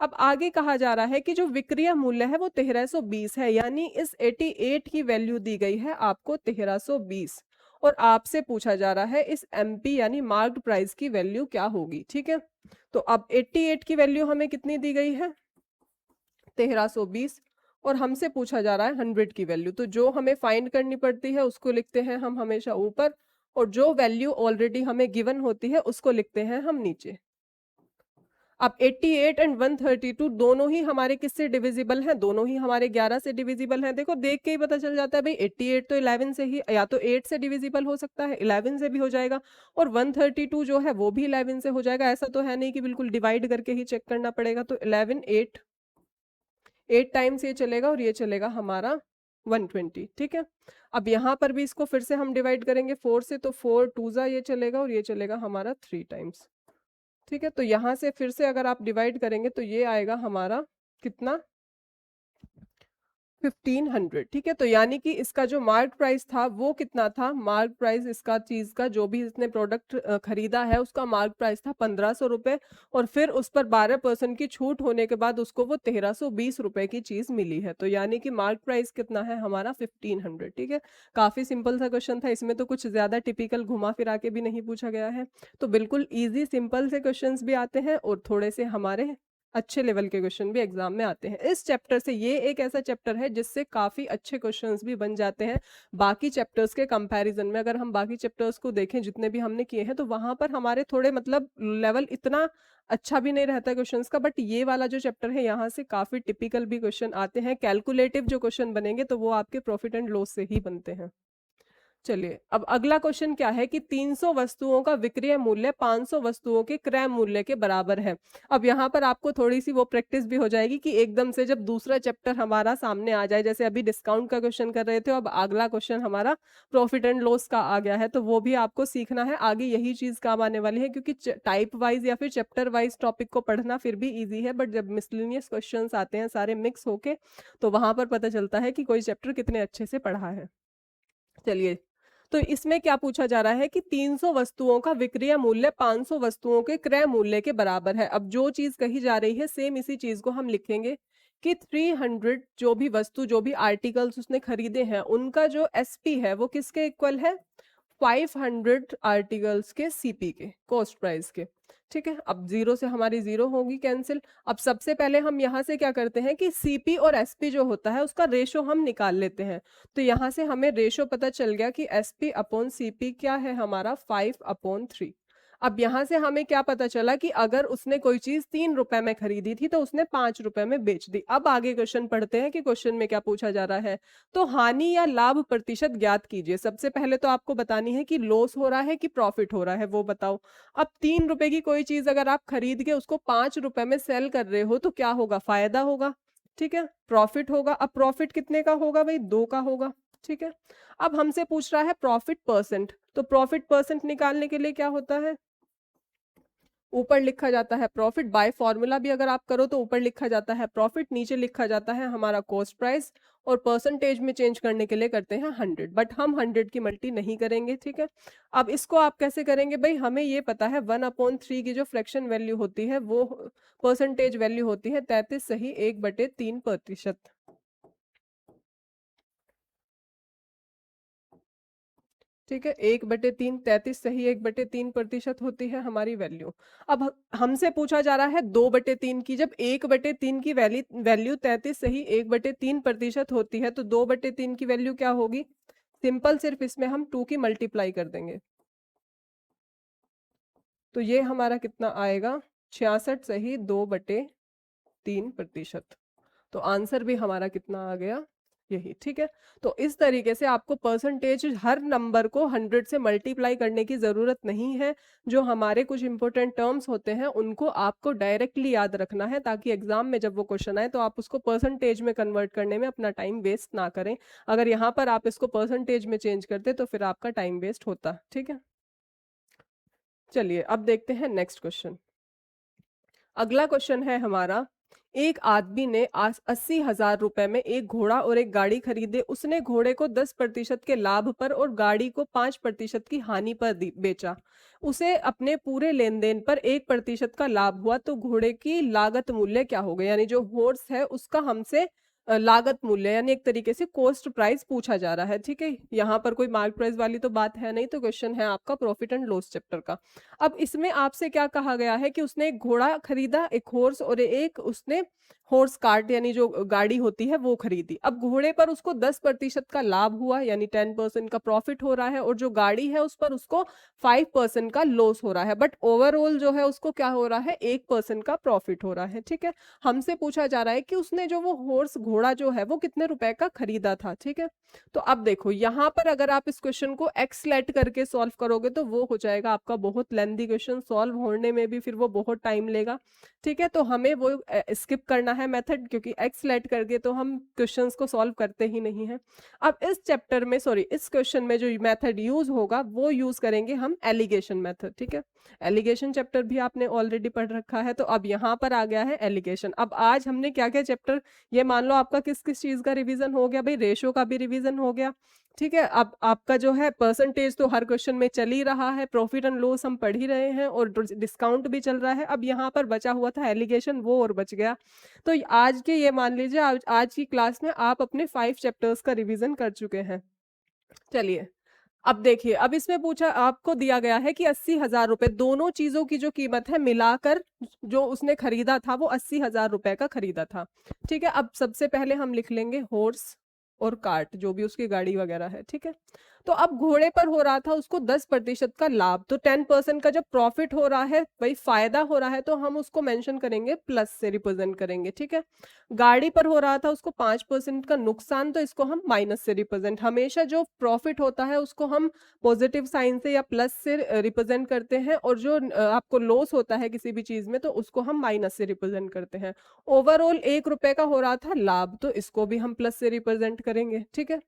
अब आगे कहा जा रहा है कि जो विक्रय मूल्य है वो 1320 है, यानी इस 88 की वैल्यू दी गई है आपको 1320, और आपसे पूछा जा रहा है इस एमपी यानी मार्क्ड प्राइस की वैल्यू क्या होगी। ठीक है, तो अब 88 की वैल्यू हमें कितनी दी गई है 1320, और हमसे पूछा जा रहा है 100 की वैल्यू। तो जो हमें फाइंड करनी पड़ती है उसको लिखते हैं हम हमेशा ऊपर, और जो वैल्यू ऑलरेडी हमें गिवन होती है उसको लिखते हैं हम नीचे। अब 88 एंड 132 दोनों ही हमारे किससे डिविजिबल हैं, दोनों ही हमारे 11 से डिविजिबल हैं। देखो देख के ही पता चल जाता है भाई 88 तो 11 से ही, या तो 8 से डिविजिबल हो सकता है, 11 से भी हो जाएगा, और 132 जो है वो भी 11 से हो जाएगा। ऐसा तो है नहीं कि बिल्कुल डिवाइड करके ही चेक करना पड़ेगा। तो 11 8 टाइम्स ये चलेगा और ये चलेगा हमारा 120। ठीक है, अब यहाँ पर भी इसको फिर से हम डिवाइड करेंगे 4 से, तो 4 टूजा ये चलेगा और ये चलेगा हमारा 3 टाइम्स। ठीक है, तो यहाँ से फिर से अगर आप डिवाइड करेंगे तो ये आएगा हमारा कितना 1500। ठीक है, तो यानी कि इसका जो मार्क प्राइस था वो कितना था, मार्क प्राइस इसका चीज का जो भी इसने प्रोडक्ट खरीदा है उसका मार्क प्राइस था 1500 रुपए, और फिर उस पर 12% की छूट होने के बाद उसको वो 1320 रुपए की चीज मिली है। तो यानी कि मार्क प्राइस कितना है हमारा 1500। ठीक है, काफी सिंपल सा क्वेश्चन था, इसमें तो कुछ ज्यादा टिपिकल घुमा फिरा के भी नहीं पूछा गया है। तो बिल्कुल ईजी सिंपल से क्वेश्चन भी आते हैं और थोड़े से हमारे अच्छे लेवल के क्वेश्चन भी एग्जाम में आते हैं इस चैप्टर से। ये एक ऐसा चैप्टर है जिससे काफी अच्छे क्वेश्चंस भी बन जाते हैं बाकी चैप्टर्स के कंपैरिजन में। अगर हम बाकी चैप्टर्स को देखें जितने भी हमने किए हैं, तो वहां पर हमारे थोड़े मतलब लेवल इतना अच्छा भी नहीं रहता क्वेश्चंस का, बट ये वाला जो चैप्टर है यहाँ से काफी टिपिकल भी क्वेश्चन आते हैं। कैलकुलेटिव जो क्वेश्चन बनेंगे तो वो आपके प्रॉफिट एंड लॉस से ही बनते हैं। चलिए, अब अगला क्वेश्चन क्या है कि 300 वस्तुओं का विक्रय मूल्य 500 वस्तुओं के क्रय मूल्य के बराबर है। अब यहाँ पर आपको थोड़ी सी वो प्रैक्टिस भी हो जाएगी कि एकदम से जब दूसरा चैप्टर हमारा सामने आ जाए, जैसे अभी डिस्काउंट का क्वेश्चन कर रहे थे, अब अगला क्वेश्चन हमारा प्रॉफिट एंड लॉस का आ गया है, तो वो भी आपको सीखना है। आगे यही चीज काम आने वाली है, क्योंकि टाइप वाइज या फिर चैप्टर वाइज टॉपिक को पढ़ना फिर भी ईजी है, बट जब मिसलिनियस क्वेश्चन आते हैं सारे मिक्स होके, तो वहां पर पता चलता है कि कोई चैप्टर कितने अच्छे से पढ़ा है। चलिए, तो इसमें क्या पूछा जा रहा है कि 300 वस्तुओं का विक्रय मूल्य 500 वस्तुओं के क्रय मूल्य के बराबर है। अब जो चीज कही जा रही है सेम इसी चीज को हम लिखेंगे कि 300 जो भी वस्तु, जो भी आर्टिकल्स उसने खरीदे हैं, उनका जो एसपी है वो किसके इक्वल है? 500 आर्टिकल्स के सीपी के, कॉस्ट प्राइस के। ठीक है, अब जीरो से हमारी जीरो होगी कैंसिल। अब सबसे पहले हम यहाँ से क्या करते हैं कि सीपी और एसपी जो होता है उसका रेशो हम निकाल लेते हैं। तो यहाँ से हमें रेशो पता चल गया कि एसपी अपॉन सीपी क्या है हमारा 5/3। अब यहाँ से हमें क्या पता चला कि अगर उसने कोई चीज 3 रुपए में खरीदी थी तो उसने 5 रुपए में बेच दी। अब आगे क्वेश्चन पढ़ते हैं कि क्वेश्चन में क्या पूछा जा रहा है। तो हानि या लाभ प्रतिशत ज्ञात कीजिए। सबसे पहले तो आपको बतानी है कि लॉस हो रहा है कि प्रॉफिट हो रहा है, वो बताओ। अब 3 रुपए की कोई चीज अगर आप खरीद के उसको 5 रुपए में सेल कर रहे हो तो क्या होगा? फायदा होगा। ठीक है, प्रॉफिट होगा। अब प्रॉफिट कितने का होगा भाई? 2 का होगा। ठीक है, अब हमसे पूछ रहा है प्रॉफिट परसेंट। तो प्रॉफिट परसेंट निकालने के लिए क्या होता है? ऊपर लिखा जाता है प्रॉफिट बाय फॉर्मूला भी अगर आप करो तो ऊपर लिखा जाता है प्रॉफिट, नीचे लिखा जाता है हमारा कॉस्ट प्राइस, और परसेंटेज में चेंज करने के लिए करते हैं 100, बट हम 100 की मल्टी नहीं करेंगे। ठीक है, अब इसको आप कैसे करेंगे भाई? हमें ये पता है 1/3 की जो फ्रैक्शन वैल्यू होती है वो परसेंटेज वैल्यू होती है 33 सही 1/3%। ठीक है, 1/3 33 सही 1/3% होती है हमारी वैल्यू। अब हमसे पूछा जा रहा है 2/3 की। जब 1/3 की वैल्यू वैल्यू 33 सही 1/3% होती है तो 2/3 की वैल्यू क्या होगी? सिंपल, सिर्फ इसमें हम 2 की मल्टीप्लाई कर देंगे। तो ये हमारा कितना आएगा? 66 सही 2/3%। तो आंसर भी हमारा कितना आ गया? यही। ठीक है, तो इस तरीके से आपको परसेंटेज, हर नंबर को 100 से मल्टीप्लाई करने की जरूरत नहीं है। जो हमारे कुछ इंपॉर्टेंट टर्म्स होते हैं उनको आपको डायरेक्टली याद रखना है, ताकि एग्जाम में जब वो क्वेश्चन आए तो आप उसको परसेंटेज में कन्वर्ट करने में अपना टाइम वेस्ट ना करें। अगर यहाँ पर आप इसको परसेंटेज में चेंज करते तो फिर आपका टाइम वेस्ट होता। ठीक है, चलिए अब देखते हैं नेक्स्ट क्वेश्चन। अगला क्वेश्चन है हमारा, एक आदमी ने आज 80,000 रुपए में एक घोड़ा और एक गाड़ी खरीदे। उसने घोड़े को 10% के लाभ पर और गाड़ी को 5% की हानि पर बेचा। उसे अपने पूरे लेन देन पर 1% का लाभ हुआ, तो घोड़े की लागत मूल्य क्या होगा? यानी जो हॉर्स है उसका हमसे लागत मूल्य, यानी एक तरीके से कॉस्ट प्राइस पूछा जा रहा है। ठीक है, यहाँ पर कोई मार्क प्राइस वाली तो बात है नहीं, तो क्वेश्चन है आपका प्रॉफिट एंड लॉस चैप्टर का। अब इसमें आपसे क्या कहा गया है कि उसने एक घोड़ा खरीदा, एक हॉर्स, और एक उसने हॉर्स कार्ट यानी जो गाड़ी होती है वो खरीदी। अब घोड़े पर उसको 10% का लाभ हुआ, यानी 10% का प्रॉफिट हो रहा है, और जो गाड़ी है उस पर उसको 5% का लॉस हो रहा है, बट ओवरऑल जो है उसको क्या हो रहा है? 1% का प्रॉफिट हो रहा है। ठीक है, हमसे पूछा जा रहा है कि उसने जो वो हॉर्स घोड़ा जो है वो कितने रुपए का खरीदा था। ठीक है, तो अब देखो यहाँ पर अगर आप इस क्वेश्चन को एक्सलेट करके सॉल्व करोगे तो वो हो जाएगा आपका बहुत लेंदी क्वेश्चन, सॉल्व होने में भी फिर वो बहुत टाइम लेगा। ठीक है, तो हमें वो स्किप करना है मेथड, क्योंकि एक्सलेट करके तो हम क्वेश्चंस को सॉल्व करते ही नहीं है। अब इस चैप्टर में, सॉरी, इस क्वेश्चन में जो मेथड यूज होगा वो यूज करेंगे हम एलिगेशन मेथड। ठीक है, एलिगेशन चैप्टर भी आपने ऑलरेडी पढ़ रखा है, तो अब यहाँ पर आ गया है एलिगेशन। अब आज हमने क्या क्या चैप्टर, ये मान लो आपका किस किस चीज का रिवीजन हो गया भाई? रेशो का भी रिवीजन हो गया। ठीक है, अब आपका जो है परसेंटेज तो हर क्वेश्चन में चल ही रहा है, प्रॉफिट एंड लॉस हम पढ़ ही रहे हैं, और डिस्काउंट भी चल रहा है। अब यहाँ पर बचा हुआ था एलिगेशन, वो और बच गया। तो आज के ये मान लीजिए आज की क्लास में आप अपने 5 चैप्टर्स का रिवीजन कर चुके हैं। चलिए, अब देखिए, अब इसमें पूछा, आपको दिया गया है कि 80,000 रुपए, दोनों चीजों की जो कीमत है मिलाकर जो उसने खरीदा था वो 80,000 रुपए का खरीदा था। ठीक है, अब सबसे पहले हम लिख लेंगे हॉर्स और कार्ट, जो भी उसकी गाड़ी वगैरह है। ठीक है, तो अब घोड़े पर हो रहा था उसको 10% का लाभ, तो 10% का जब प्रॉफिट हो रहा है, भाई फायदा हो रहा है, तो हम उसको मेंशन करेंगे, प्लस से रिप्रेजेंट करेंगे। ठीक है, गाड़ी पर हो रहा था उसको 5% का नुकसान, तो इसको हम माइनस से रिप्रेजेंट, हमेशा जो प्रॉफिट होता है उसको हम पॉजिटिव साइन से या प्लस से रिप्रेजेंट करते हैं, और जो आपको लॉस होता है किसी भी चीज में तो उसको हम माइनस से रिप्रेजेंट करते हैं। ओवरऑल 1 रुपए का हो रहा था लाभ, तो इसको भी हम प्लस से रिप्रेजेंट करेंगे। ठीक है,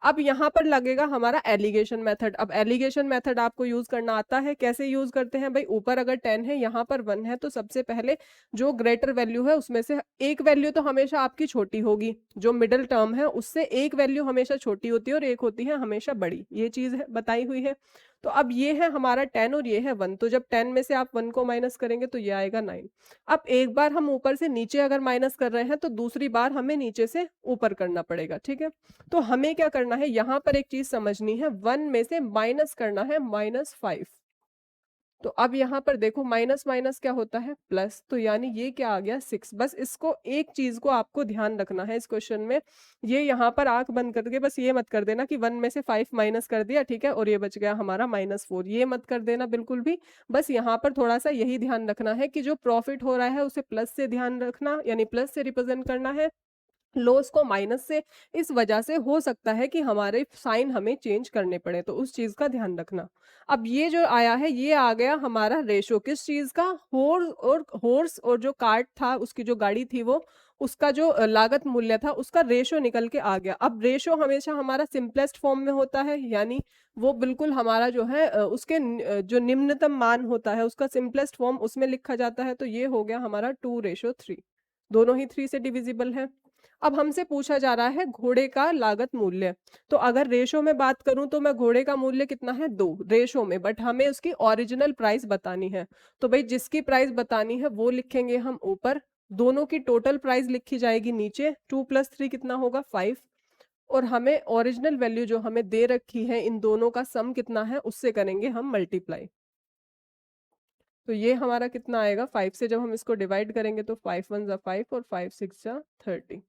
अब यहाँ पर लगेगा हमारा एलिगेशन मेथड। अब एलिगेशन मेथड आपको यूज करना आता है, कैसे यूज करते हैं भाई, ऊपर अगर 10 है, यहाँ पर 1 है, तो सबसे पहले जो ग्रेटर वैल्यू है उसमें से एक वैल्यू तो हमेशा आपकी छोटी होगी, जो मिडिल टर्म है उससे एक वैल्यू हमेशा छोटी होती है और एक होती है हमेशा बड़ी, ये चीज है बताई हुई है। तो अब ये है हमारा 10 और ये है 1, तो जब 10 में से आप 1 को माइनस करेंगे तो ये आएगा 9। अब एक बार हम ऊपर से नीचे अगर माइनस कर रहे हैं तो दूसरी बार हमें नीचे से ऊपर करना पड़ेगा। ठीक है, तो हमें क्या करना है, यहां पर एक चीज समझनी है, 1 में से माइनस करना है -5। तो अब यहाँ पर देखो माइनस माइनस क्या होता है, प्लस, तो यानी ये क्या आ गया 6। बस इसको एक चीज को आपको ध्यान रखना है इस क्वेश्चन में, ये यहाँ पर आंख बंद करके बस ये मत कर देना कि 1 में से 5 माइनस कर दिया, ठीक है, और ये बच गया हमारा -4, ये मत कर देना बिल्कुल भी। बस यहाँ पर थोड़ा सा यही ध्यान रखना है कि जो प्रॉफिट हो रहा है उसे प्लस से ध्यान रखना, यानी प्लस से रिप्रेजेंट करना है, लॉस को माइनस से। इस वजह से हो सकता है कि हमारे साइन हमें चेंज करने पड़े, तो उस चीज का ध्यान रखना। अब ये जो आया है ये आ गया हमारा रेशो, किस चीज का, हॉर्स और जो कार्ट था, उसकी जो गाड़ी थी वो, उसका जो लागत मूल्य था उसका रेशो निकल के आ गया। अब रेशो हमेशा हमारा सिंपलेस्ट फॉर्म में होता है, यानी वो बिल्कुल हमारा जो है उसके जो निम्नतम मान होता है उसका सिंपलेस्ट फॉर्म उसमें लिखा जाता है। तो ये हो गया हमारा 2:3, दोनों ही 3 से डिविजिबल है। अब हमसे पूछा जा रहा है घोड़े का लागत मूल्य, तो अगर रेशो में बात करूं तो मैं घोड़े का मूल्य कितना है 2 रेशो में, बट हमें उसकी ओरिजिनल प्राइस बतानी है, तो भाई जिसकी प्राइस बतानी है वो लिखेंगे हम ऊपर, दोनों की टोटल प्राइस लिखी जाएगी नीचे, 2 + 3 कितना होगा 5, और हमें ओरिजिनल वैल्यू जो हमें दे रखी है इन दोनों का सम कितना है उससे करेंगे हम मल्टीप्लाई। तो ये हमारा कितना आएगा, 5 से जब हम इसको डिवाइड करेंगे तो 5 × 1 = 5 और 5 × 6 = 30,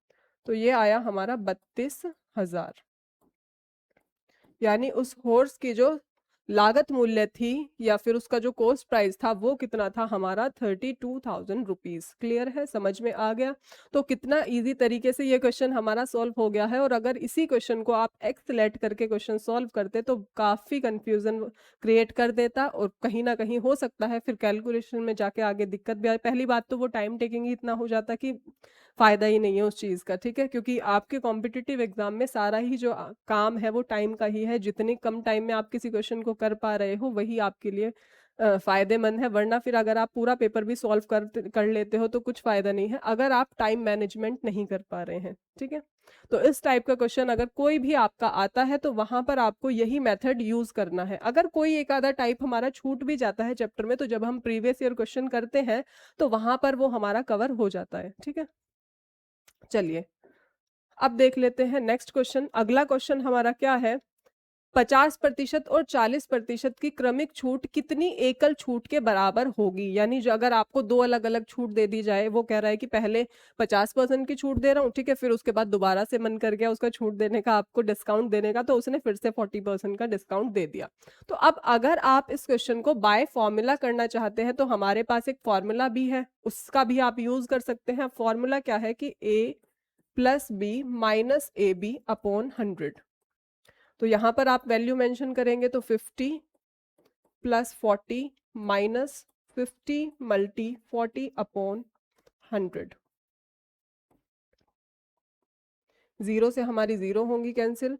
तो ये आया हमारा 32,000। यानी उस हॉर्स की जो लागत मूल्य थी या फिर उसका जो कॉस्ट प्राइस था वो कितना था हमारा 32,000 रुपीज। क्लियर है, समझ में आ गया। तो कितना इजी तरीके से ये क्वेश्चन हमारा सॉल्व हो गया है, और अगर इसी क्वेश्चन को आप एक्स लेट करके क्वेश्चन सॉल्व करते तो काफी कंफ्यूजन क्रिएट कर देता, और कहीं ना कहीं हो सकता है फिर कैलकुलेशन में जाके आगे दिक्कत भी आए। पहली बात तो वो टाइम टेकिंग ही इतना हो जाता कि फायदा ही नहीं है उस चीज का। ठीक है, क्योंकि आपके कॉम्पिटिटिव एग्जाम में सारा ही जो काम है वो टाइम का ही है, जितने कम टाइम में आप किसी क्वेश्चन को कर पा रहे हो वही आपके लिए फायदेमंद है, वरना फिर अगर आप पूरा पेपर भी सॉल्व कर लेते हो तो कुछ फायदा नहीं है अगर आप टाइम मैनेजमेंट नहीं कर पा रहे हैं। ठीक है, तो इस टाइप का क्वेश्चन अगर कोई भी आपका आता है तो वहां पर आपको यही मेथड यूज करना है। अगर कोई एक आधा टाइप हमारा छूट भी जाता है चैप्टर में, तो जब हम प्रीवियस ईयर क्वेश्चन करते हैं तो वहां पर वो हमारा कवर हो जाता है। ठीक है, चलिए अब देख लेते हैं नेक्स्ट क्वेश्चन। अगला क्वेश्चन हमारा क्या है, 50% और 40% की क्रमिक छूट कितनी एकल छूट के बराबर होगी। यानी जो अगर आपको दो अलग अलग छूट दे दी जाए, वो कह रहा है कि पहले 50% की छूट दे रहा हूँ, ठीक है, फिर उसके बाद दोबारा से मन कर गया उसका छूट देने का, आपको डिस्काउंट देने का, तो उसने फिर से 40% का डिस्काउंट दे दिया। तो अब अगर आप इस क्वेश्चन को बाय फॉर्मूला करना चाहते हैं तो हमारे पास एक फॉर्मूला भी है, उसका भी आप यूज कर सकते हैं। फॉर्मूला क्या है कि A+B-AB/100। तो यहाँ पर आप वैल्यू मेंशन करेंगे तो 50 + 40 - 50 × 40/100। जीरो से हमारी जीरो होंगी कैंसिल,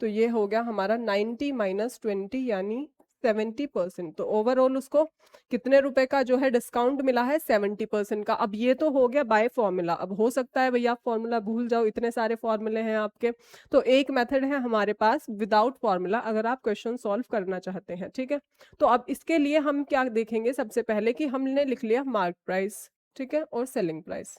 तो ये हो गया हमारा 90 - 20 यानी 70%। तो ओवरऑल उसको कितने रुपए का जो है डिस्काउंट मिला है, 70% का। अब ये तो हो गया बाय फॉर्मूला। अब हो सकता है भैया आप फॉर्मूला भूल जाओ, इतने सारे फॉर्मूले हैं आपके, तो एक मेथड है हमारे पास विदाउट फॉर्मूला, अगर आप क्वेश्चन सॉल्व करना चाहते हैं। ठीक है, तो अब इसके लिए हम क्या देखेंगे, सबसे पहले कि हमने लिख लिया मार्क प्राइस, ठीक है, और सेलिंग प्राइस।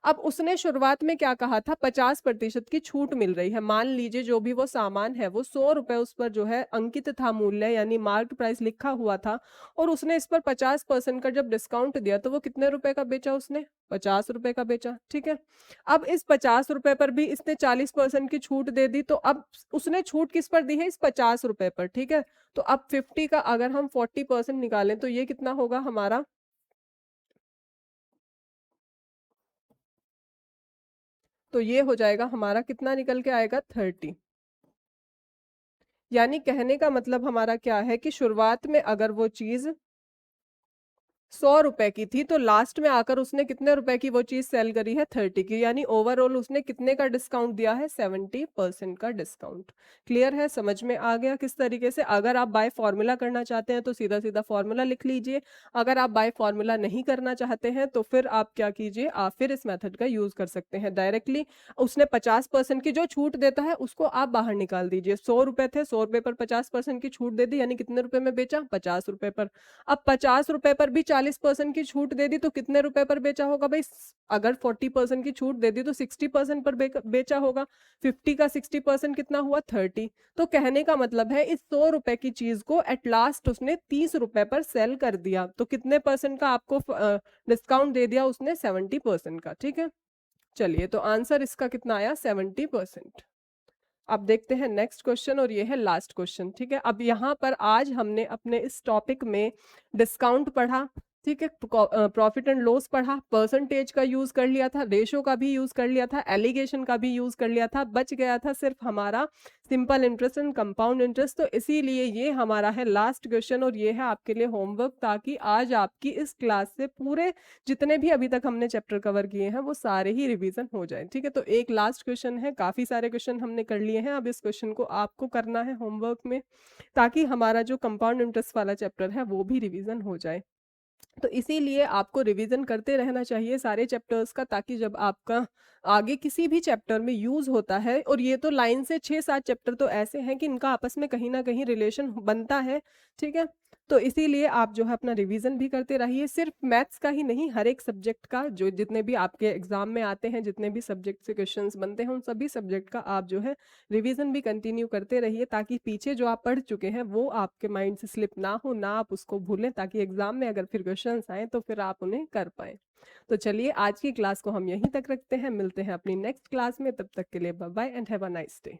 अब उसने शुरुआत में क्या कहा था, 50% की छूट मिल रही है। मान लीजिए जो भी वो सामान है वो 100 रुपए उस पर जो है अंकित था मूल्य, यानी मार्क्ड प्राइस लिखा हुआ था, और उसने इस पर 50% का जब डिस्काउंट दिया तो वो कितने रुपए का बेचा उसने, 50 रुपए का बेचा। ठीक है, अब इस 50 रुपए पर भी इसने 40% की छूट दे दी, तो अब उसने छूट किस पर दी है, इस 50 रुपए पर। ठीक है, तो अब 50 का अगर हम 40% निकालें तो ये कितना होगा हमारा, तो ये हो जाएगा हमारा, कितना निकल के आएगा, 30। यानी कहने का मतलब हमारा क्या है कि शुरुआत में अगर वो चीज 100 रुपए की थी तो लास्ट में आकर उसने कितने रुपए की वो चीज सेल करी है, 30 की। यानी ओवरऑल उसने कितने का डिस्काउंट दिया है, 70% का डिस्काउंट। क्लियर है, समझ में आ गया किस तरीके से। अगर आप बाय फॉर्मूला करना चाहते हैं तो सीधा सीधा फॉर्मूला लिख लीजिए। अगर आप बाय फॉर्मूला नहीं करना चाहते हैं तो फिर आप क्या कीजिए, आप फिर इस मेथड का यूज कर सकते हैं डायरेक्टली। उसने 50% की जो छूट देता है उसको आप बाहर निकाल दीजिए। 100 रुपए थे, 100 रुपए पर 50% की छूट दे दी, यानी कितने रुपए में बेचा, 50 रुपए पर। अब 50 रुपए पर भी 40% की छूट दे दी तो कितने रुपए पर बेचा होगा भाई, अगर 40% की छूट दे दी तो 60% पर बेचा होगा। 50 का 60% कितना हुआ, 30। तो कहने का मतलब है इस 100 रुपए की चीज को एट लास्ट उसने 30 रुपए पर सेल कर दिया, तो कितने परसेंट का आपको डिस्काउंट दे दिया उसने, 70% का। ठीक है, चलिए तो आंसर इसका कितना आया, 70%। अब देखते हैं नेक्स्ट क्वेश्चन, और ये है लास्ट क्वेश्चन। ठीक है, अब यहाँ पर आज हमने अपने इस टॉपिक में डिस्काउंट पढ़ा, ठीक है, प्रॉफिट एंड लॉस पढ़ा, परसेंटेज का यूज कर लिया था, रेशो का भी यूज कर लिया था, एलिगेशन का भी यूज कर लिया था, बच गया था सिर्फ हमारा simple interest and compound interest. तो इसीलिए ये हमारा है लास्ट क्वेश्चन, और ये है आपके लिए होमवर्क, ताकि आज आपकी इस क्लास से पूरे जितने भी अभी तक हमने चैप्टर कवर किए हैं वो सारे ही रिवीजन हो जाए। ठीक है, तो एक लास्ट क्वेश्चन है, काफी सारे क्वेश्चन हमने कर लिए हैं, अब इस क्वेश्चन को आपको करना है होमवर्क में, ताकि हमारा जो कंपाउंड इंटरेस्ट वाला चैप्टर है वो भी रिवीजन हो जाए। तो इसीलिए आपको रिवीजन करते रहना चाहिए सारे चैप्टर्स का, ताकि जब आपका आगे किसी भी चैप्टर में यूज होता है, और ये तो लाइन से 6-7 चैप्टर तो ऐसे हैं कि इनका आपस में कहीं ना कहीं रिलेशन बनता है। ठीक है, तो इसीलिए आप जो है अपना रिवीजन भी करते रहिए, सिर्फ मैथ्स का ही नहीं, हर एक सब्जेक्ट का, जो जितने भी आपके एग्जाम में आते हैं, जितने भी सब्जेक्ट से क्वेश्चंस बनते हैं, उन सभी सब्जेक्ट का आप जो है रिवीजन भी कंटिन्यू करते रहिए, ताकि पीछे जो आप पढ़ चुके हैं वो आपके माइंड से स्लिप ना हो, ना आप उसको भूलें, ताकि एग्जाम में अगर फिर क्वेश्चंस आए तो फिर आप उन्हें कर पाए। तो चलिए आज की क्लास को हम यहीं तक रखते हैं, मिलते हैं अपनी नेक्स्ट क्लास में, तब तक के लिए bye bye and have a nice day.